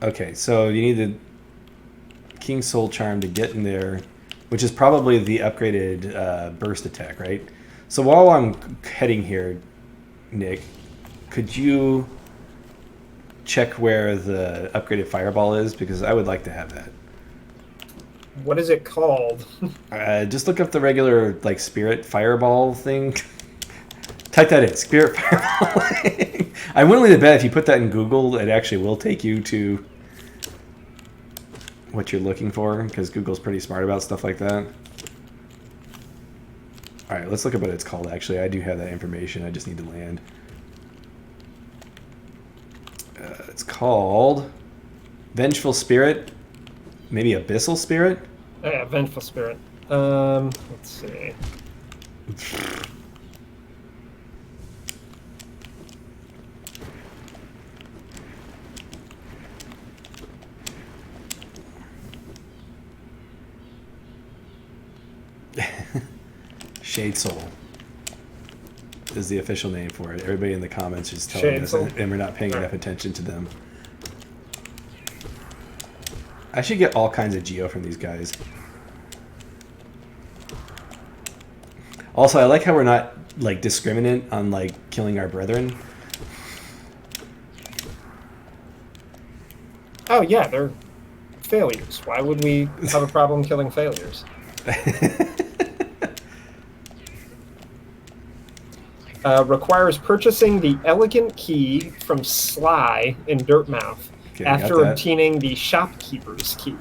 Okay, so you need the King's Soul Charm to get in there, which is probably the upgraded burst attack, right? So while I'm heading here, Nick, could you check where the upgraded fireball is? Because I would like to have that. What is it called? Just look up the regular like spirit fireball thing. Type that in, spirit fireball. I'm willing to bet if you put that in Google, it actually will take you to what you're looking for, because Google's pretty smart about stuff like that. Alright, let's look at what it's called, actually. I do have that information, I just need to land. It's called Vengeful Spirit. Maybe Abyssal Spirit? Yeah, Vengeful Spirit. Let's see. Shade Soul is the official name for it. Everybody in the comments is telling us, and we're not paying enough attention to them. I should get all kinds of geo from these guys. Also, I like how we're not like discriminate on like killing our brethren. Oh yeah, they're failures. Why would we have a problem killing failures? Requires purchasing the elegant key from Sly in Dirtmouth Okay, I got after that. obtaining the shopkeeper's key.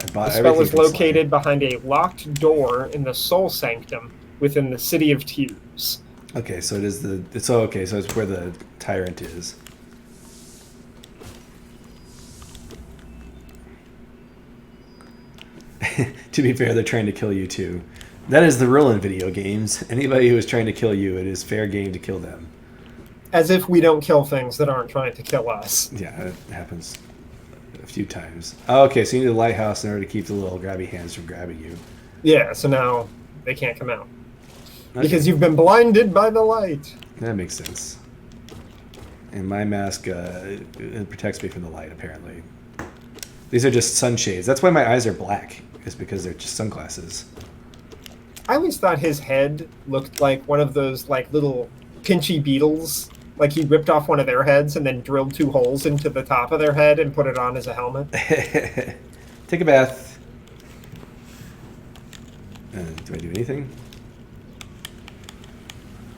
I The bought spell everything is from Sly. located behind a locked door in the Soul Sanctum within the City of Tears. Okay, so it is the. It's okay. So it's where the tyrant is. To be fair, they're trying to kill you too. That is the rule in video games. Anybody who is trying to kill you, it is fair game to kill them. As if we don't kill things that aren't trying to kill us. Yeah, it happens a few times. Oh, okay, so you need a lighthouse in order to keep the little grabby hands from grabbing you. Yeah, so now they can't come out. Okay, Because you've been blinded by the light. that makes sense. And my mask it protects me from the light, apparently. These are just sunshades. That's why my eyes are black. Is because they're just sunglasses. I always thought his head looked like one of those like little pinchy beetles. Like he ripped off one of their heads and then drilled 2 holes into the top of their head and put it on as a helmet. Take a bath. Do I do anything?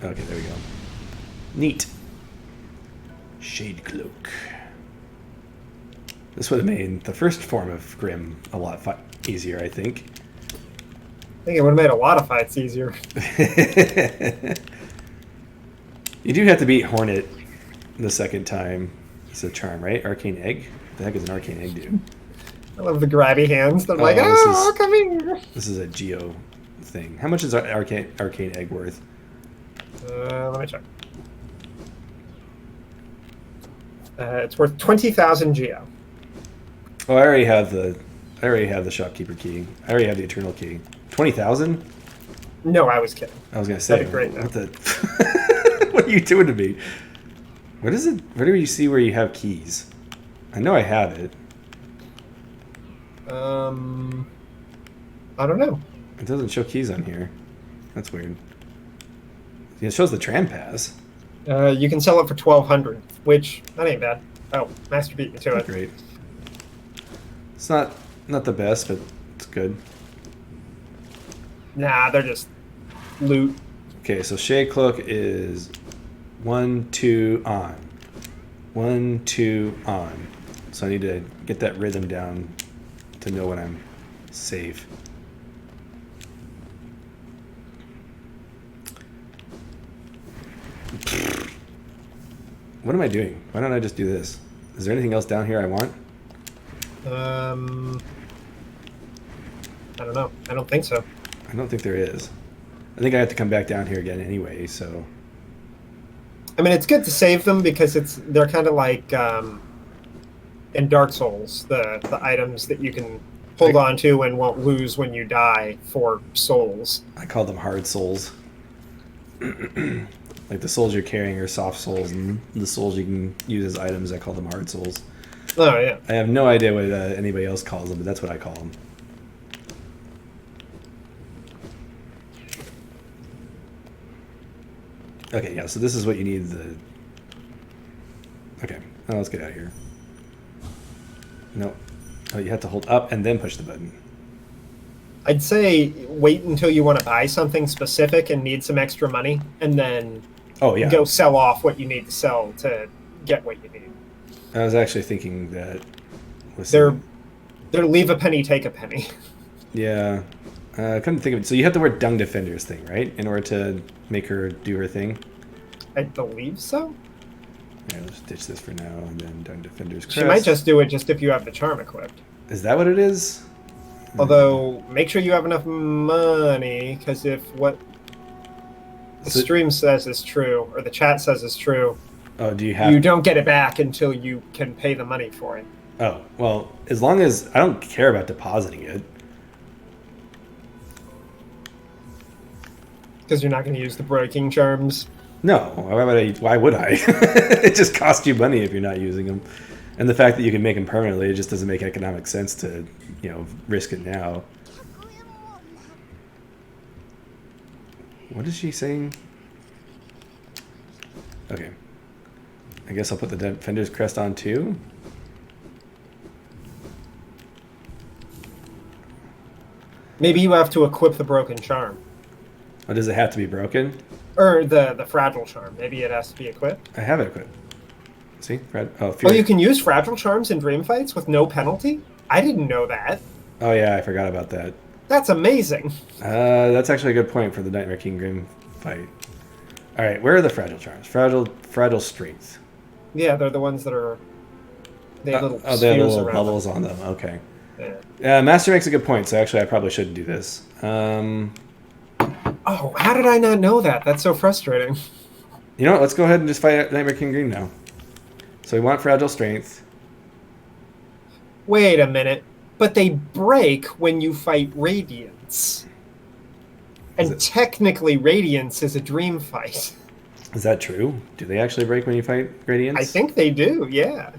Okay, there we go. Neat. Shade cloak. This would have made the first form of Grimm a lot easier, I think. I think it would have made a lot of fights easier. You do have to beat Hornet the second time. It's a charm, right? Arcane Egg? What the heck is an Arcane Egg do? I love the grabby hands. They're like, this oh, is- come here. This is a Geo thing. How much is Arcane Egg worth? Let me check. It's worth 20,000 geo. Oh, I already have the shopkeeper key. I already have the eternal key. 20,000? No, I was kidding. I was gonna say. That'd be great, What the? What are you doing to me? What is it? Where do you see where you have keys? I know I have it. I don't know. It doesn't show keys on here. That's weird. It shows the tram pass. You can sell it for 1,200, which that ain't bad. Oh, Master beat me to it. Great. It's not the best, but it's good. Nah, they're just loot. Okay, so Shade Cloak is 1, 2 on. 1, 2 on. So I need to get that rhythm down to know when I'm safe. What am I doing? Why don't I just do this? Is there anything else down here I want? I don't know. I don't think so. I don't think there is. I think I have to come back down here again anyway, so... I mean, it's good to save them because they're kind of like in Dark Souls, the items that you can hold on to and won't lose when you die for souls. I call them hard souls. Like the souls you're carrying are soft souls, and the souls you can use as items, I call them hard souls. Oh, yeah. I have no idea what anybody else calls them, but that's what I call them. Okay, yeah, so this is what you need Okay, now let's get out of here. No. Oh, you have to hold up and then push the button. I'd say wait until you want to buy something specific and need some extra money, and then go sell off what you need to sell to get what you need. I was actually thinking that... They're leave a penny, take a penny. Yeah. I couldn't think of it. So you have to wear Dung Defender's thing, right? In order to make her do her thing? I believe so. Yeah, let's ditch this for now, and then Dung Defender's crest. She might just do it just if you have the charm equipped. Is that what it is? Although, make sure you have enough money, because if what the stream says is true, or the chat says is true, you don't get it back until you can pay the money for it. Oh, well, as long as... I don't care about depositing it. Because you're not going to use the breaking charms? No, why would I? It just costs you money if you're not using them. And the fact that you can make them permanently, it just doesn't make economic sense to, risk it now. What is she saying? Okay. I guess I'll put the Defender's Crest on too. Maybe you have to equip the broken charm. Or does it have to be broken? Or the fragile charm. Maybe it has to be equipped. I have it equipped. See? Oh, you can use fragile charms in dream fights with no penalty? I didn't know that. Oh yeah, I forgot about that. That's amazing. That's actually a good point for the Nightmare King Grimm fight. All right, where are the fragile charms? Fragile strength. Yeah, they're the ones that are. They have little they have spheres little around bubbles them. on them. Okay. Yeah. Master makes a good point. So actually, I probably shouldn't do this. Oh, how did I not know that? That's so frustrating. You know what? Let's go ahead and just fight Nightmare King Grimm now. So we want fragile strength. Wait a minute. But they break when you fight Radiance. And technically, Radiance is a dream fight. Is that true? Do they actually break when you fight Radiance? I think they do, yeah.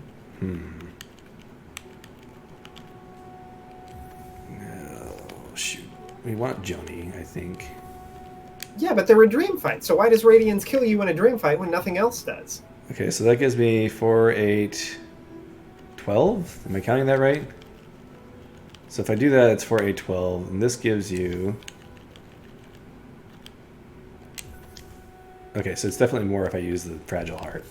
Oh, shoot. We want Joni, I think. Yeah, but they're a dream fight, so why does Radiance kill you in a dream fight when nothing else does? Okay, so that gives me 4, 8, 12? Am I counting that right? So if I do that, it's 4, 8, 12. And this gives you... Okay, so it's definitely more if I use the Fragile Heart.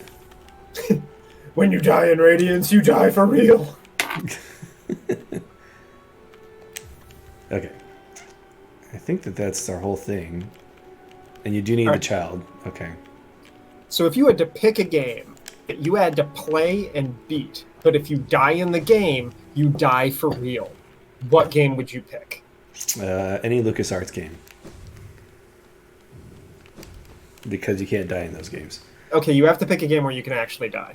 When you die in Radiance, you die for real. Okay. I think that's our whole thing. And you do need the child. Okay. So if you had to pick a game that you had to play and beat, but if you die in the game, you die for real, what game would you pick? Any LucasArts game. Because you can't die in those games. Okay, you have to pick a game where you can actually die.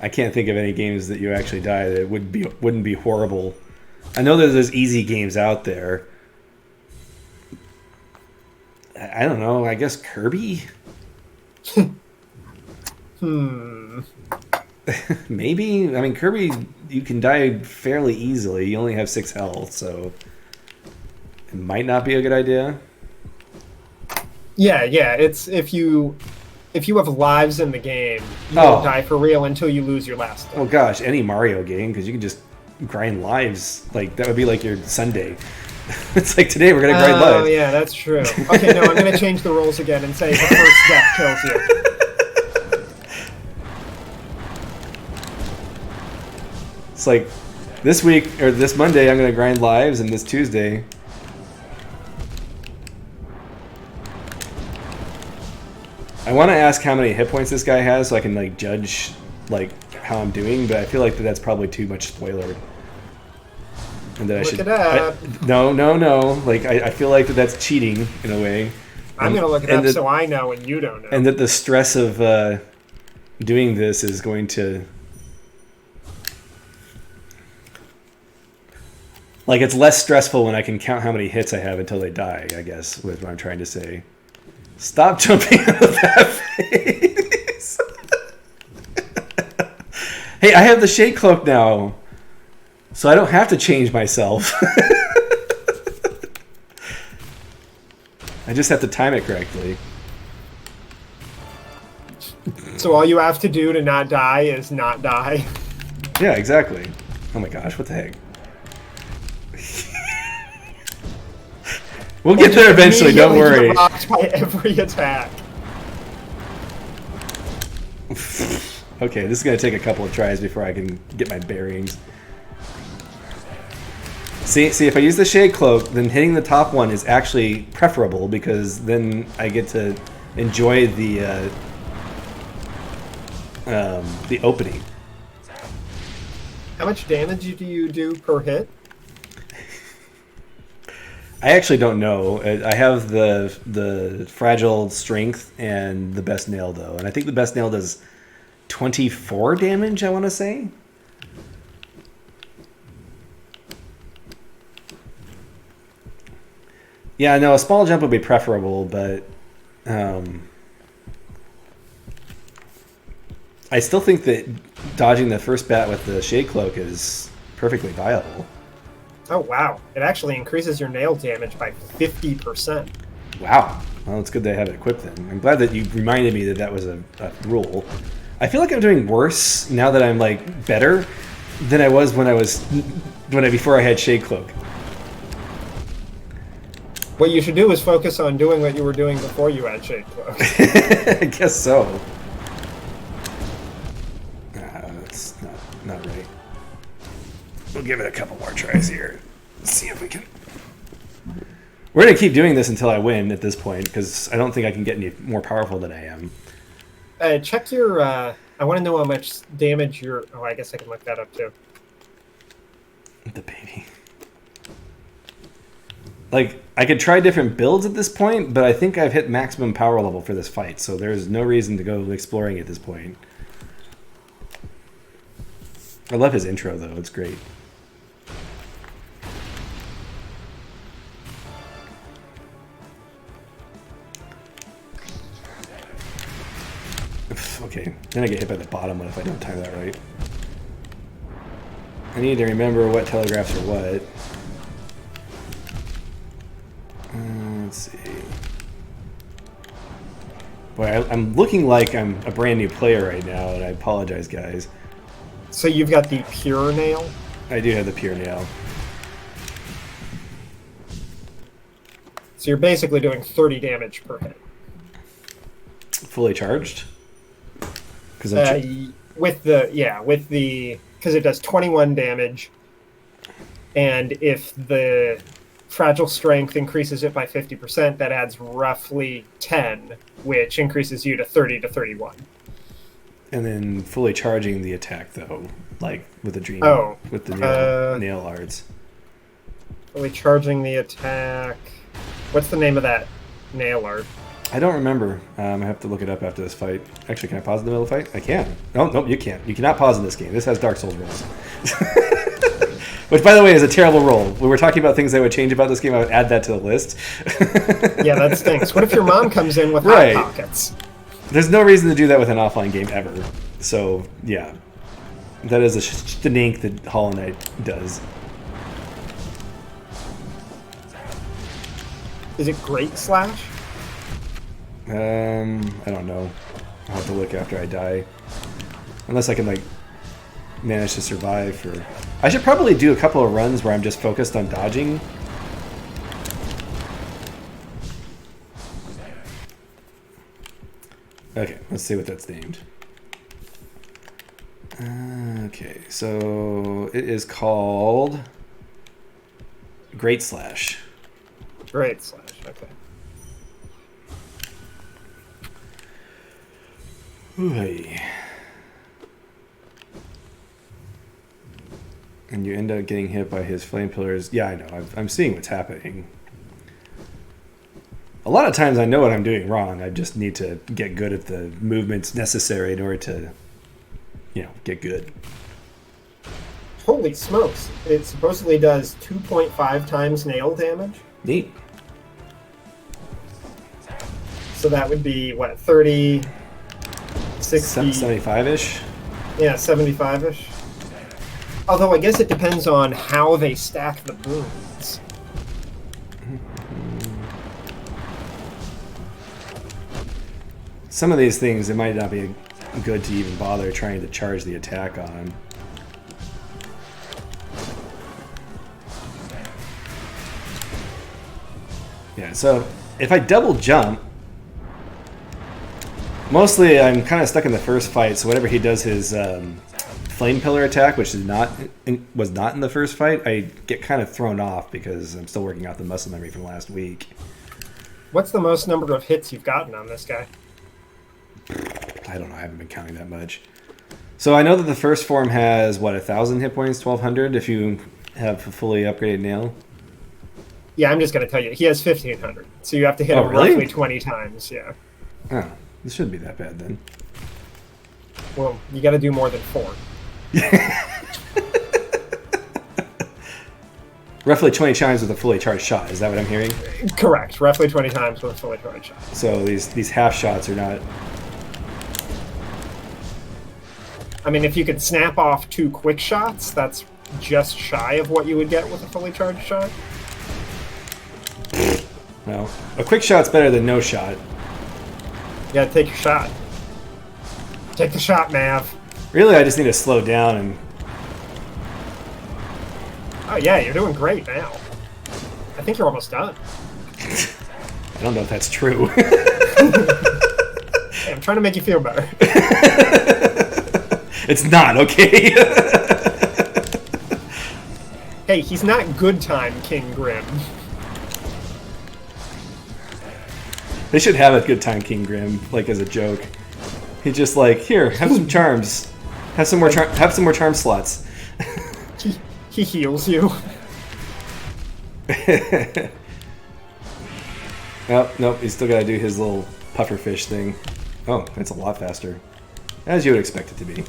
I can't think of any games that you actually die that wouldn't be horrible. I know that there's easy games out there. I don't know. I guess Kirby. Maybe. I mean, Kirby, you can die fairly easily. You only have 6 health, so it might not be a good idea. Yeah. It's if you have lives in the game, you don't die for real until you lose your last life. Oh gosh, any Mario game, because you can just grind lives. Like that would be like your Sunday. It's like today we're gonna grind lives. Oh yeah, that's true. Okay, no, I'm gonna change the rules again and say the first death kills you. It's like this week or this Monday I'm gonna grind lives, and this Tuesday. I want to ask how many hit points this guy has so I can like judge like how I'm doing, but I feel like that's probably too much spoiler. And that Look it up. No. Like I feel like that's cheating in a way. I'm gonna look it up so I know and you don't know. And that the stress of doing this is going to like it's less stressful when I can count how many hits I have until they die. I guess was what I'm trying to say. Stop jumping out of that face. Hey, I have the Shade Cloak now, so I don't have to change myself. I just have to time it correctly. So all you have to do to not die is not die. Yeah, exactly. Oh my gosh, what the heck? We'll get there eventually, don't worry. Blocked by every attack. Okay, this is going to take a couple of tries before I can get my bearings. See, if I use the Shade Cloak, then hitting the top one is actually preferable because then I get to enjoy the opening. How much damage do you do per hit? I actually don't know. I have the fragile strength and the best nail though, and I think the best nail does 24 damage. I want to say. Yeah, no, a small jump would be preferable, but I still think that dodging the first bat with the Shade Cloak is perfectly viable. Oh, wow. It actually increases your nail damage by 50%. Wow. Well, it's good they have it equipped then. I'm glad that you reminded me that was a rule. I feel like I'm doing worse now that I'm like better than I was before I had Shade Cloak. What you should do is focus on doing what you were doing before you had Shade Cloak. I guess so. That's not right. We'll give it a couple more tries here. Let's see if we can. We're going to keep doing this until I win at this point, because I don't think I can get any more powerful than I am. Check your... I want to know how much damage your... Oh, I guess I can look that up, too. The baby. Like, I could try different builds at this point, but I think I've hit maximum power level for this fight, so there's no reason to go exploring at this point. I love his intro, though. It's great. Okay, then I get hit by the bottom one if I don't time that right. I need to remember what telegraphs are what. Let's see. Boy, I'm looking like I'm a brand new player right now, and I apologize, guys. So you've got the pure nail? I do have the pure nail. So you're basically doing 30 damage per hit. Fully charged? Because because it does 21 damage, and if the fragile strength increases it by 50%, that adds roughly 10, which increases you to 30 to 31. And then fully charging the attack, though, like with the dream, with the nail arts. Fully charging the attack. What's the name of that nail art? I don't remember. I have to look it up after this fight. Actually, can I pause in the middle of the fight? I can. No, you can't. You cannot pause in this game. This has Dark Souls rules. Which, by the way, is a terrible rule. When we're talking about things I would change about this game, I would add that to the list. Yeah, that stinks. What if your mom comes in with hot pockets? There's no reason to do that with an offline game ever. So, yeah. That is a stink that Hollow Knight does. Is it Great Slash? I don't know. I'll have to look after I die. Unless I can, like, manage to survive for... I should probably do a couple of runs where I'm just focused on dodging. Okay, let's see what that's named. Okay, so it is called Great Slash. Great Slash, okay. Ooh-hey. And you end up getting hit by his flame pillars. Yeah, I know. I'm seeing what's happening. A lot of times I know what I'm doing wrong. I just need to get good at the movements necessary in order to, get good. Holy smokes. It supposedly does 2.5 times nail damage. Neat. So that would be, what, 30, 60... 75-ish? Yeah, 75-ish. Although I guess it depends on how they stack the wounds. Some of these things, it might not be good to even bother trying to charge the attack on. Yeah, so if I double jump, mostly I'm kind of stuck in the first fight, so whenever he does his flame pillar attack, which was not in the first fight, I get kind of thrown off because I'm still working out the muscle memory from last week. What's the most number of hits you've gotten on this guy? I don't know. I haven't been counting that much. So I know that the first form has, 1,000 hit points, 1,200 if you have a fully upgraded nail. Yeah, I'm just going to tell you. He has 1,500. So you have to hit him roughly 20 times, yeah. Oh, this shouldn't be that bad then. Well, you got to do more than 4. Roughly 20 times with a fully charged shot. Is that what I'm hearing? Correct. Roughly 20 times with a fully charged shot. So these half shots are not... I mean, if you could snap off 2 quick shots, that's just shy of what you would get with a fully charged shot. Well, a quick shot's better than no shot. You gotta take your shot. Take the shot, Mav. Really, I just need to slow down and... Oh yeah, you're doing great now. I think you're almost done. I don't know if that's true. Hey, I'm trying to make you feel better. It's not, okay? Hey, he's not good time King Grimm. They should have a good time King Grimm, like as a joke. He's just like, here, have some charms. Have some more charm slots. He heals you. Oh, nope, he's still got to do his little pufferfish thing. Oh, that's a lot faster. As you would expect it to be.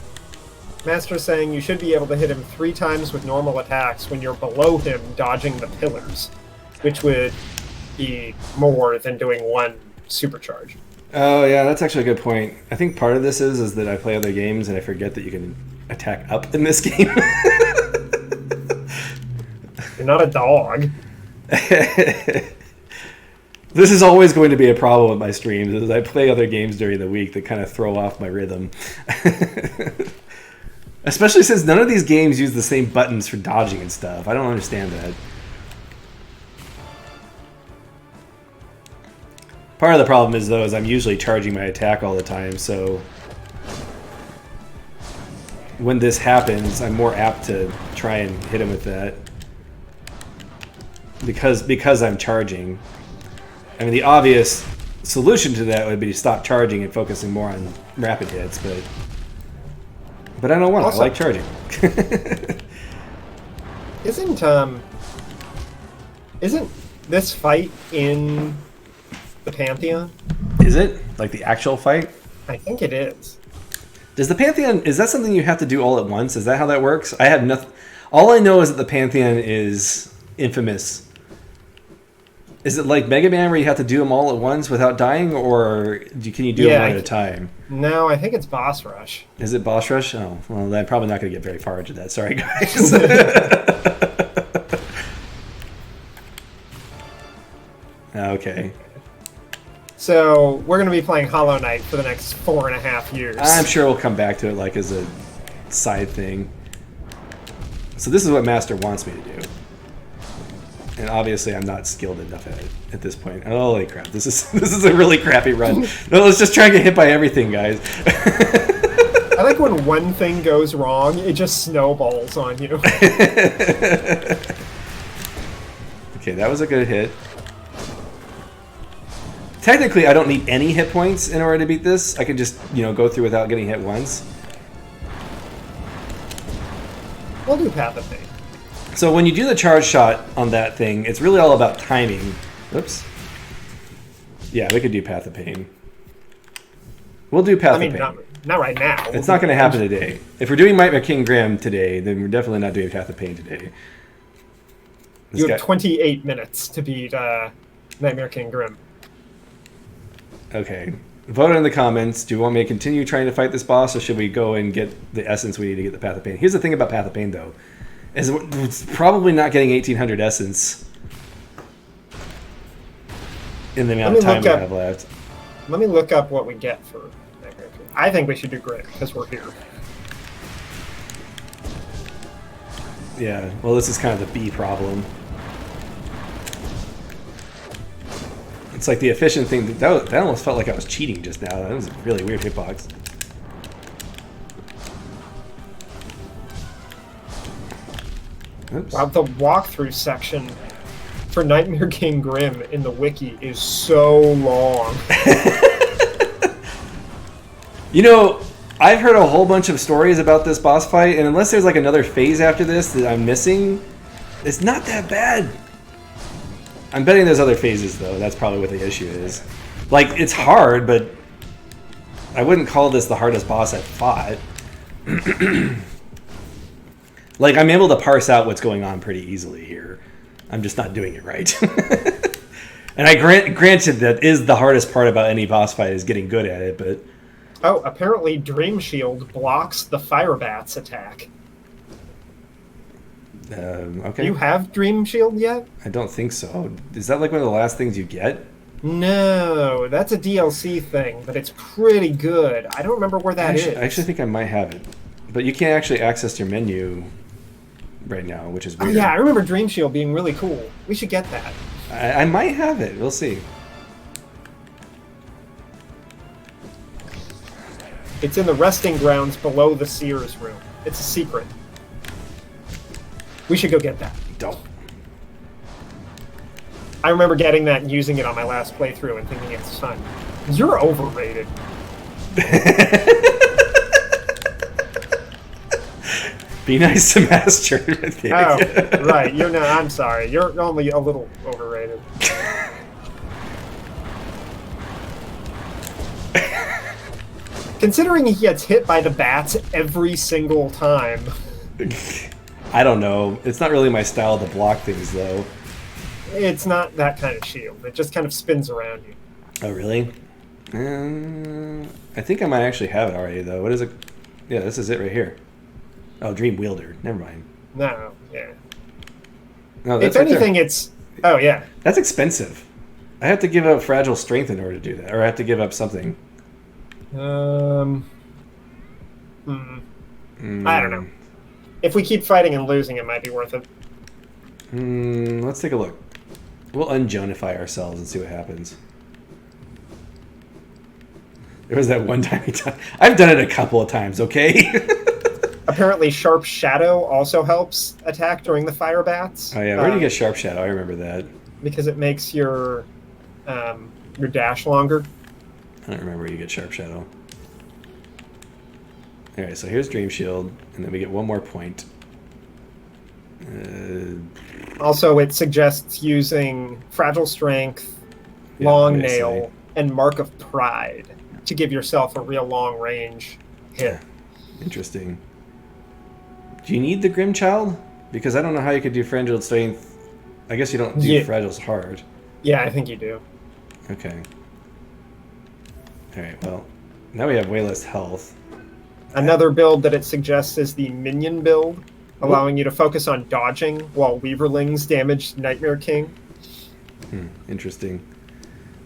Master's saying you should be able to hit him 3 times with normal attacks when you're below him dodging the pillars, which would be more than doing 1 supercharge. Oh, yeah, that's actually a good point. I think part of this is that I play other games and I forget that you can attack up in this game. You're not a dog. This is always going to be a problem with my streams, is I play other games during the week that kind of throw off my rhythm. Especially since none of these games use the same buttons for dodging and stuff. I don't understand that. Part of the problem is, though, is I'm usually charging my attack all the time, so when this happens, I'm more apt to try and hit him with that. Because I'm charging. I mean, the obvious solution to that would be to stop charging and focusing more on rapid hits, but I don't want to. I like charging. Isn't this fight in the Pantheon? Is it? Like the actual fight? I think it is. Does the Pantheon, is that something you have to do all at once? Is that how that works? I have nothing. All I know is that the Pantheon is infamous. Is it like Mega Man where you have to do them all at once without dying, or can you do them one at a time? No, I think it's Boss Rush. Is it Boss Rush? Oh, well, I'm probably not going to get very far into that. Sorry, guys. Okay. So, we're going to be playing Hollow Knight for the next 4.5 years. I'm sure we'll come back to it like as a side thing. So this is what Master wants me to do. And obviously I'm not skilled enough at it at this point. Holy crap, this is a really crappy run. No, let's just try and get hit by everything, guys. I like when one thing goes wrong, it just snowballs on you. Okay, that was a good hit. Technically, I don't need any hit points in order to beat this. I can just, go through without getting hit once. We'll do Path of Pain. So when you do the charge shot on that thing, it's really all about timing. Oops. Yeah, we could do Path of Pain. We'll do Path of Pain. Not right now. It's not going to happen today. If we're doing Nightmare King Grimm today, then we're definitely not doing Path of Pain today. You have 28 minutes to beat Nightmare King Grimm. Okay. Vote in the comments. Do you want me to continue trying to fight this boss, or should we go and get the essence we need to get the Path of Pain? Here's the thing about Path of Pain, though. Is it's probably not getting 1800 essence in the amount of time we have left. Let me look up what we get for Nightmare King. I think we should do Grimm, because we're here. Yeah, well, this is kind of the B problem. It's like the efficient thing. That almost felt like I was cheating just now. That was a really weird hitbox. Oops. Wow, the walkthrough section for Nightmare King Grimm in the wiki is so long. I've heard a whole bunch of stories about this boss fight, and unless there's like another phase after this that I'm missing, it's not that bad. I'm betting there's other phases, though. That's probably what the issue is. Like, it's hard, but I wouldn't call this the hardest boss I've fought. Like, I'm able to parse out what's going on pretty easily here. I'm just not doing it right. And I granted that is the hardest part about any boss fight is getting good at it, but... Oh, apparently Dream Shield blocks the Fire Bat's attack. Okay. Do you have Dream Shield yet? I don't think so. Is that like one of the last things you get No, that's a DLC thing, but it's pretty good. I don't remember where that is. I actually think I might have it. But you can't actually access your menu right now, which is Oh weird. yeah, I remember Dream Shield being really cool. We should get that. I might have it. We'll see. It's in the resting grounds below the Sears room. It's a secret. We should go get that. Don't. I remember getting that and using it on my last playthrough and thinking it's fun. You're overrated. Be nice to Master. Oh, right. You're not. I'm sorry. You're only a little overrated. Considering he gets hit by the bats every single time. I don't know. It's not really my style to block things, though. It's not that kind of shield. It just kind of spins around you. Oh, really? I think I might actually have it already, though. What is it? Yeah, this is it right here. Oh, Dream Wielder. Never mind. No, yeah. No, that's If right there. anything, it's... Oh, yeah. That's expensive. I have to give up Fragile Strength in order to do that. Or I have to give up something. I don't know. If we keep fighting and losing, it might be worth it. Let's take a look. We'll unjonify ourselves and see what happens. There was that one time. I've done it a couple of times, okay? Apparently, Sharp Shadow also helps attack during the fire bats. Oh, yeah. Where do you get Sharp Shadow? I remember that. Because it makes your dash longer. I don't remember where you get Sharp Shadow. Alright, so here's Dream Shield, and then we get one more point. Also, it suggests using Fragile Strength, Yeah, Long obviously. Nail, and Mark of Pride to give yourself a real long range hit. Interesting. Do you need the Grim Child? Because I don't know how you could do Fragile Strength. I guess you don't do Fragile's hard. Yeah, I think you do. Okay. Alright, well, now we have way less health. Another build that it suggests is the Minion Build, allowing you to focus on dodging while Weaverlings damage Nightmare King. Interesting.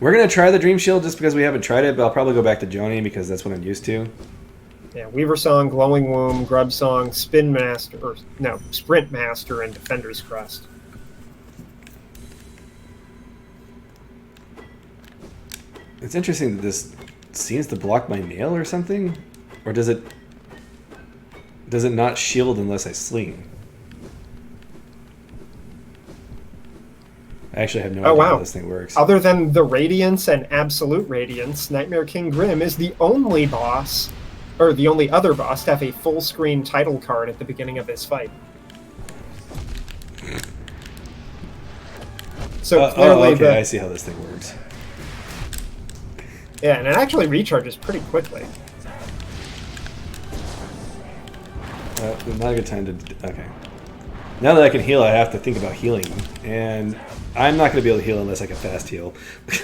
We're going to try the Dream Shield just because we haven't tried it, but I'll probably go back to Joni because that's what I'm used to. Yeah, Weaver Song, Glowing Womb, Grub Song, Sprint Master, and Defender's Crest. It's interesting that this seems to block my nail or something? Or does it not shield unless I sling? I actually have no idea how this thing works. Other than the Radiance and Absolute Radiance, Nightmare King Grimm is the only boss, or the only other boss, to have a full screen title card at the beginning of his fight. So clearly okay, I see how this thing works. Yeah, and it actually recharges pretty quickly. Not a good time to... Okay. Now that I can heal, I have to think about healing. And I'm not going to be able to heal unless I can fast heal.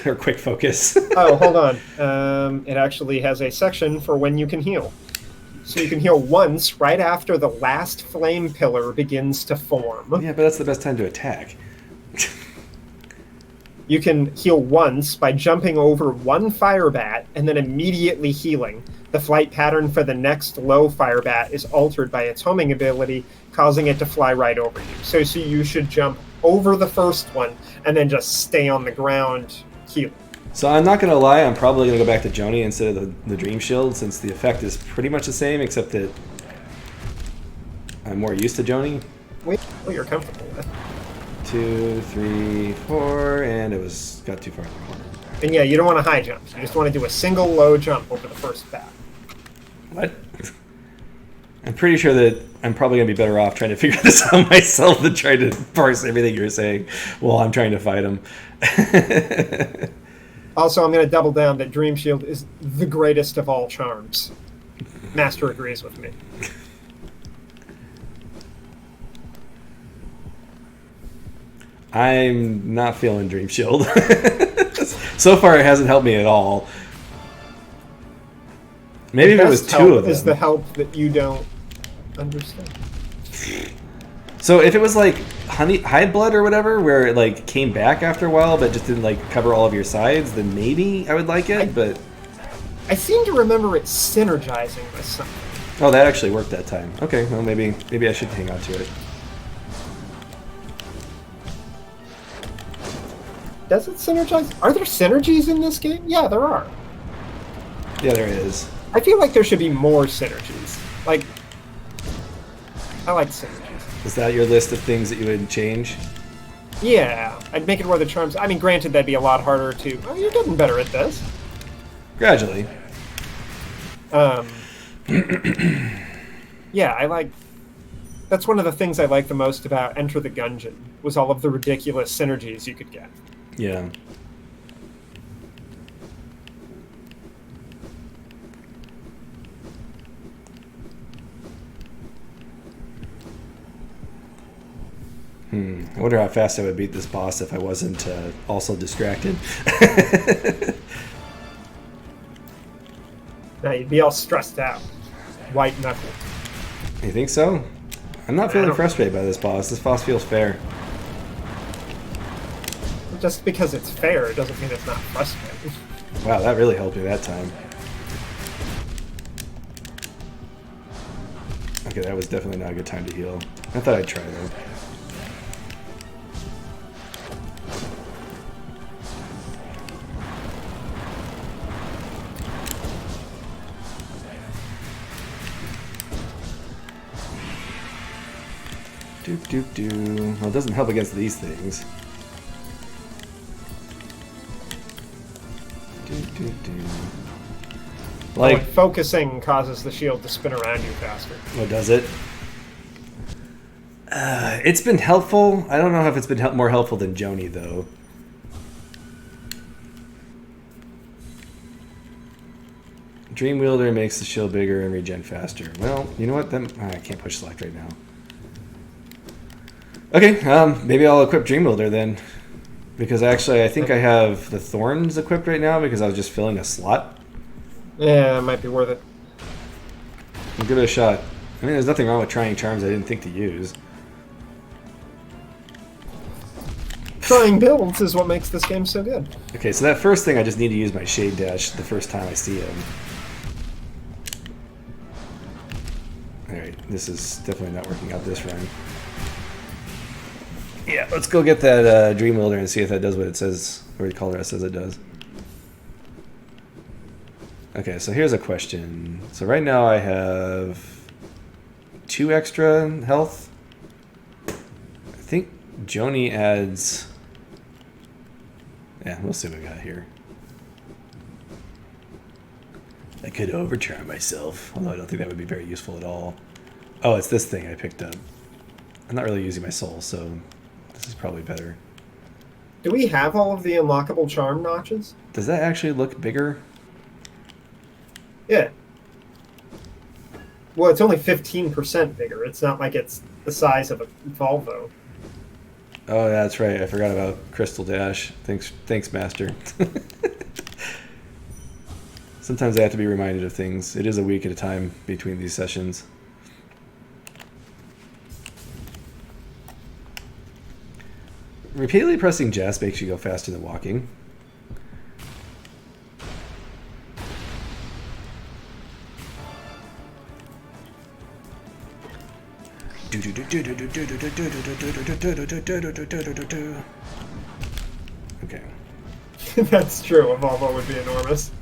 Or quick focus. Oh, hold on. It actually has a section for when you can heal. So you can heal once right after the last flame pillar begins to form. Yeah, but that's the best time to attack. You can heal once by jumping over one fire bat and then immediately healing. The flight pattern for the next low fire bat is altered by its homing ability, causing it to fly right over you. So you should jump over the first one and then just stay on the ground healing. So I'm not going to lie, I'm probably going to go back to Joni instead of the Dream Shield, since the effect is pretty much the same, except that I'm more used to Joni. What you're comfortable with. 2, 3, 4, and it got too far in the corner. And yeah, you don't want a high jump. You just want to do a single low jump over the first bat. What? I'm pretty sure that I'm probably going to be better off trying to figure this out myself than trying to parse everything you're saying while I'm trying to fight him. Also, I'm going to double down that Dream Shield is the greatest of all charms. Master agrees with me. I'm not feeling Dream Shield. So far, it hasn't helped me at all. Maybe if it was two of them. Is the help that you don't understand. So if it was like high blood or whatever, where it like came back after a while, but just didn't like cover all of your sides, then maybe I would like it. But I seem to remember it synergizing with something. oh, that actually worked that time. Okay, well maybe I should hang on to it. Does it synergize? Are there synergies in this game? Yeah, there are. Yeah, there is. I feel like there should be more synergies. Like, I like synergies. Is that your list of things that you would change? Yeah, I'd make it where the charms... I mean, granted, that'd be a lot harder to... Oh, you're getting better at this. Gradually. Yeah, I like... That's one of the things I like the most about Enter the Gungeon, was all of the ridiculous synergies you could get. Yeah. I wonder how fast I would beat this boss if I wasn't also distracted. Now you'd be all stressed out. White knuckle. You think so? I'm not feeling frustrated by this boss. This boss feels fair. Just because it's fair, it doesn't mean it's not frustrating. Wow, that really helped me that time. Okay, that was definitely not a good time to heal. I thought I'd try though. Well, it doesn't help against these things. Like, focusing causes the shield to spin around you faster. Oh, does it? It's been helpful. I don't know if it's been more helpful than Joni, though. Dream Wielder makes the shield bigger and regen faster. Well, you know what? Then I can't push select right now. Okay, maybe I'll equip Dream Wielder then. Because actually, I think I have the Thorns equipped right now because I was just filling a slot. Yeah, it might be worth it. I'll give it a shot. I mean, there's nothing wrong with trying charms I didn't think to use. Trying builds is what makes this game so good. Okay, so that first thing, I just need to use my Shade Dash the first time I see him. Alright, this is definitely not working out this run. Yeah, let's go get that Dream Wielder and see if that does what it says, or Colorado says it does. Okay, so here's a question. So right now I have 2 extra health. I think Joni adds... Yeah, we'll see what we got here. I could overcharm myself, although I don't think that would be very useful at all. Oh, it's this thing I picked up. I'm not really using my soul, so this is probably better. Do we have all of the unlockable charm notches? Does that actually look bigger? Yeah. Well, it's only 15% bigger. It's not like it's the size of a Volvo. Oh, that's right. I forgot about Crystal Dash. Thanks, Master. Sometimes I have to be reminded of things. It is a week at a time between these sessions. Repeatedly pressing Jazz makes you go faster than walking. Okay. That's true. A Volvo would be enormous.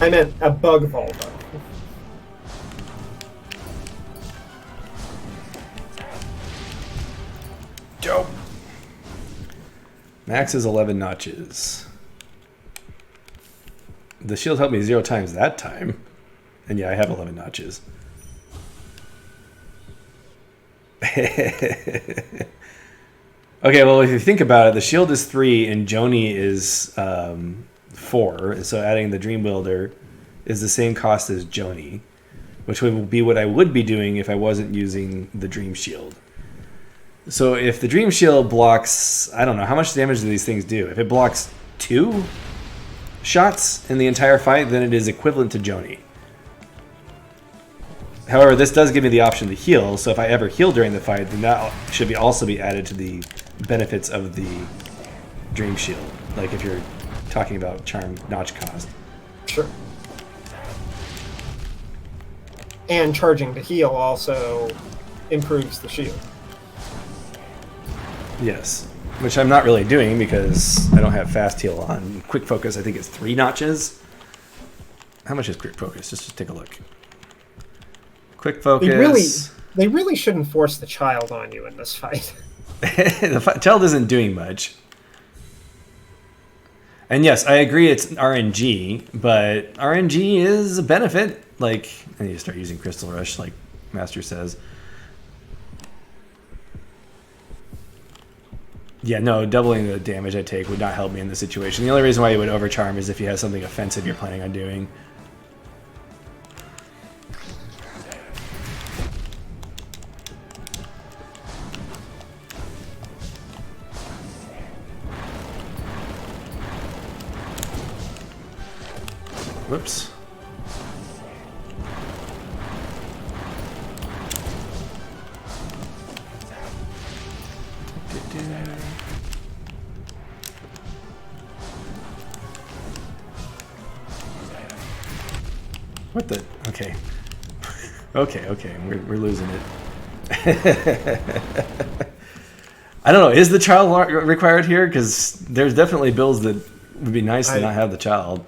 I meant a bug Volvo. Dope. Max is 11 notches. The shield helped me 0 times that time. And yeah, I have 11 notches. Okay, well, if you think about it, the shield is 3 and Joni is 4. So adding the Dream Wielder is the same cost as Joni, which would be what I would be doing if I wasn't using the Dream Shield. So if the Dream Shield blocks, I don't know, how much damage do these things do? If it blocks 2 shots in the entire fight, then it is equivalent to Joni. However, this does give me the option to heal, so if I ever heal during the fight, then that should also be added to the benefits of the Dream Shield. Like if you're talking about charm notch cost. Sure. And charging to heal also improves the shield. Yes. Which I'm not really doing because I don't have fast heal on. Quick focus, I think it's 3 notches. How much is quick focus? Just take a look. Quick focus. They really shouldn't force the child on you in this fight. The child isn't doing much. And yes, I agree it's RNG, but RNG is a benefit. Like, I need to start using Crystal Rush, like Master says. Yeah, no, doubling the damage I take would not help me in this situation. The only reason why you would overcharm is if you have something offensive you're planning on doing. Whoops. What the? Okay. Okay. We're losing it. I don't know. Is the child required here? Because there's definitely builds that would be nice to not have the child.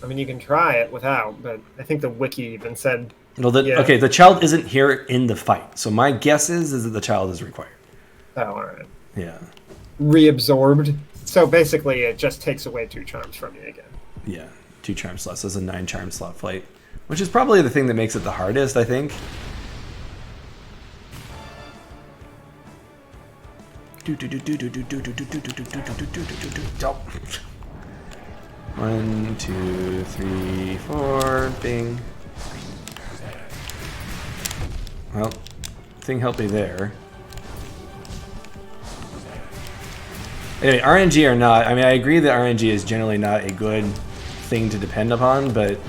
I mean, you can try it without, but I think the wiki even said... Well, okay, the child isn't here in the fight. So my guess is that the child is required. Oh, all right. Yeah. Reabsorbed. So basically, it just takes away 2 charms from you again. Yeah, 2 charm slots. That's a 9 charm slot fight. Which is probably the thing that makes it the hardest, I think. Oh. 1, 2, 3, 4. Bing. Well, thing helped me there. Anyway, RNG or not, I mean, I agree that RNG is generally not a good thing to depend upon, but...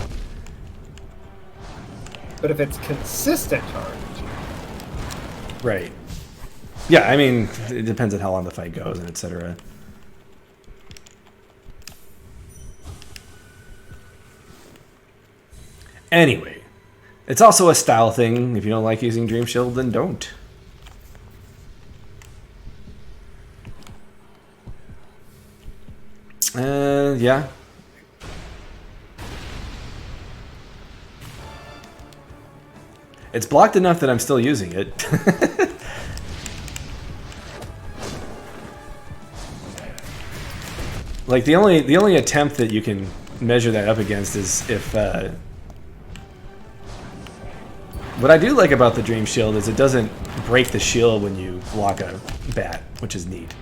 But if it's consistent RNG... Right. Yeah, I mean, it depends on how long the fight goes and etc. Anyway, it's also a style thing. If you don't like using Dream Shield, then don't. Yeah. It's blocked enough that I'm still using it. Like the only attempt that you can measure that up against is if what I do like about the Dream Shield is it doesn't break the shield when you block a bat, which is neat.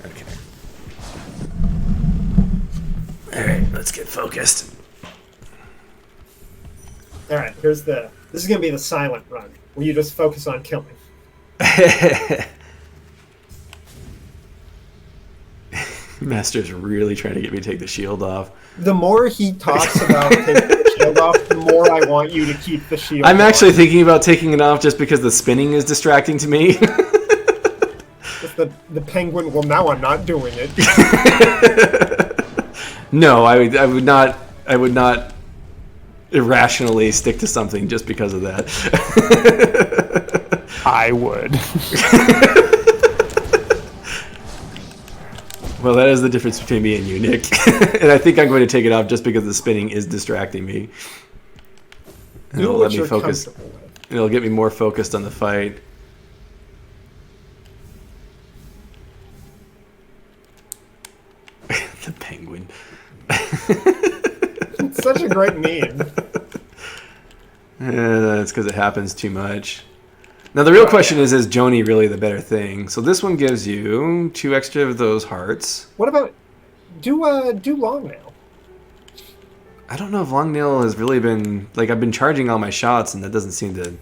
Okay. Alright, let's get focused. Alright, this is going to be the silent run, where you just focus on killing. Master's really trying to get me to take the shield off. The more he talks about taking the shield off, the more I want you to keep the shield I'm on. actually thinking about taking it off just because the spinning is distracting to me. Just the penguin, well, now I'm not doing it. No, I would not irrationally stick to something just because of that. I would. Well, that is the difference between me and you, Nick. And I think I'm going to take it off just because the spinning is distracting me. And it'll let me focus. It'll get me more focused on the fight. The penguin. It's such a great meme. That's because it happens too much. Now the real question is Joni really the better thing? So this one gives you 2 extra of those hearts. What about do long nail? I don't know if long nail has really been like I've been charging all my shots and that doesn't seem to.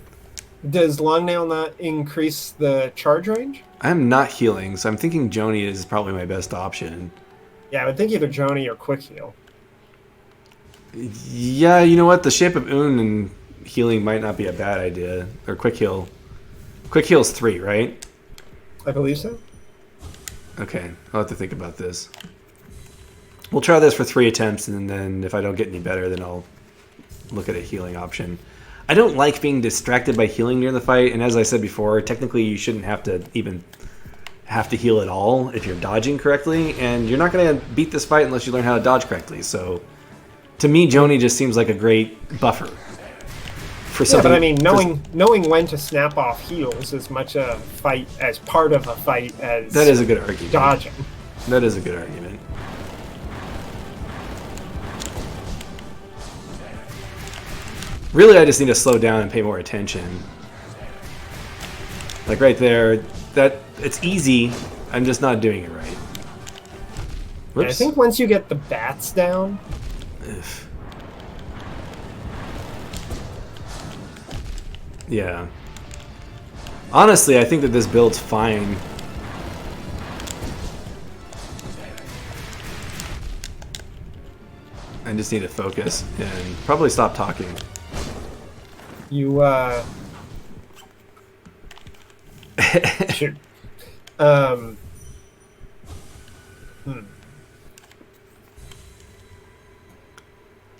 Does long nail not increase the charge range? I'm not healing, so I'm thinking Joni is probably my best option. Yeah, I would think either Joni or Quick Heal. Yeah, you know what? The Shape of Un and healing might not be a bad idea. Or Quick Heal. Quick Heal's 3, right? I believe so. Okay, I'll have to think about this. We'll try this for 3 attempts, and then if I don't get any better, then I'll look at a healing option. I don't like being distracted by healing near the fight, and as I said before, technically you shouldn't have to even have to heal at all if you're dodging correctly, and you're not going to beat this fight unless you learn how to dodge correctly. So, to me, Joni just seems like a great buffer for something. Yeah, but I mean, knowing when to snap off heals is much a fight as part of a fight as that is a good argument. Dodging. That is a good argument. Really, I just need to slow down and pay more attention. Like right there, that it's easy. I'm just not doing it right. Whoops. Yeah, I think once you get the bats down. Ugh. Yeah. Honestly, I think that this build's fine. I just need to focus and probably stop talking. You shoot.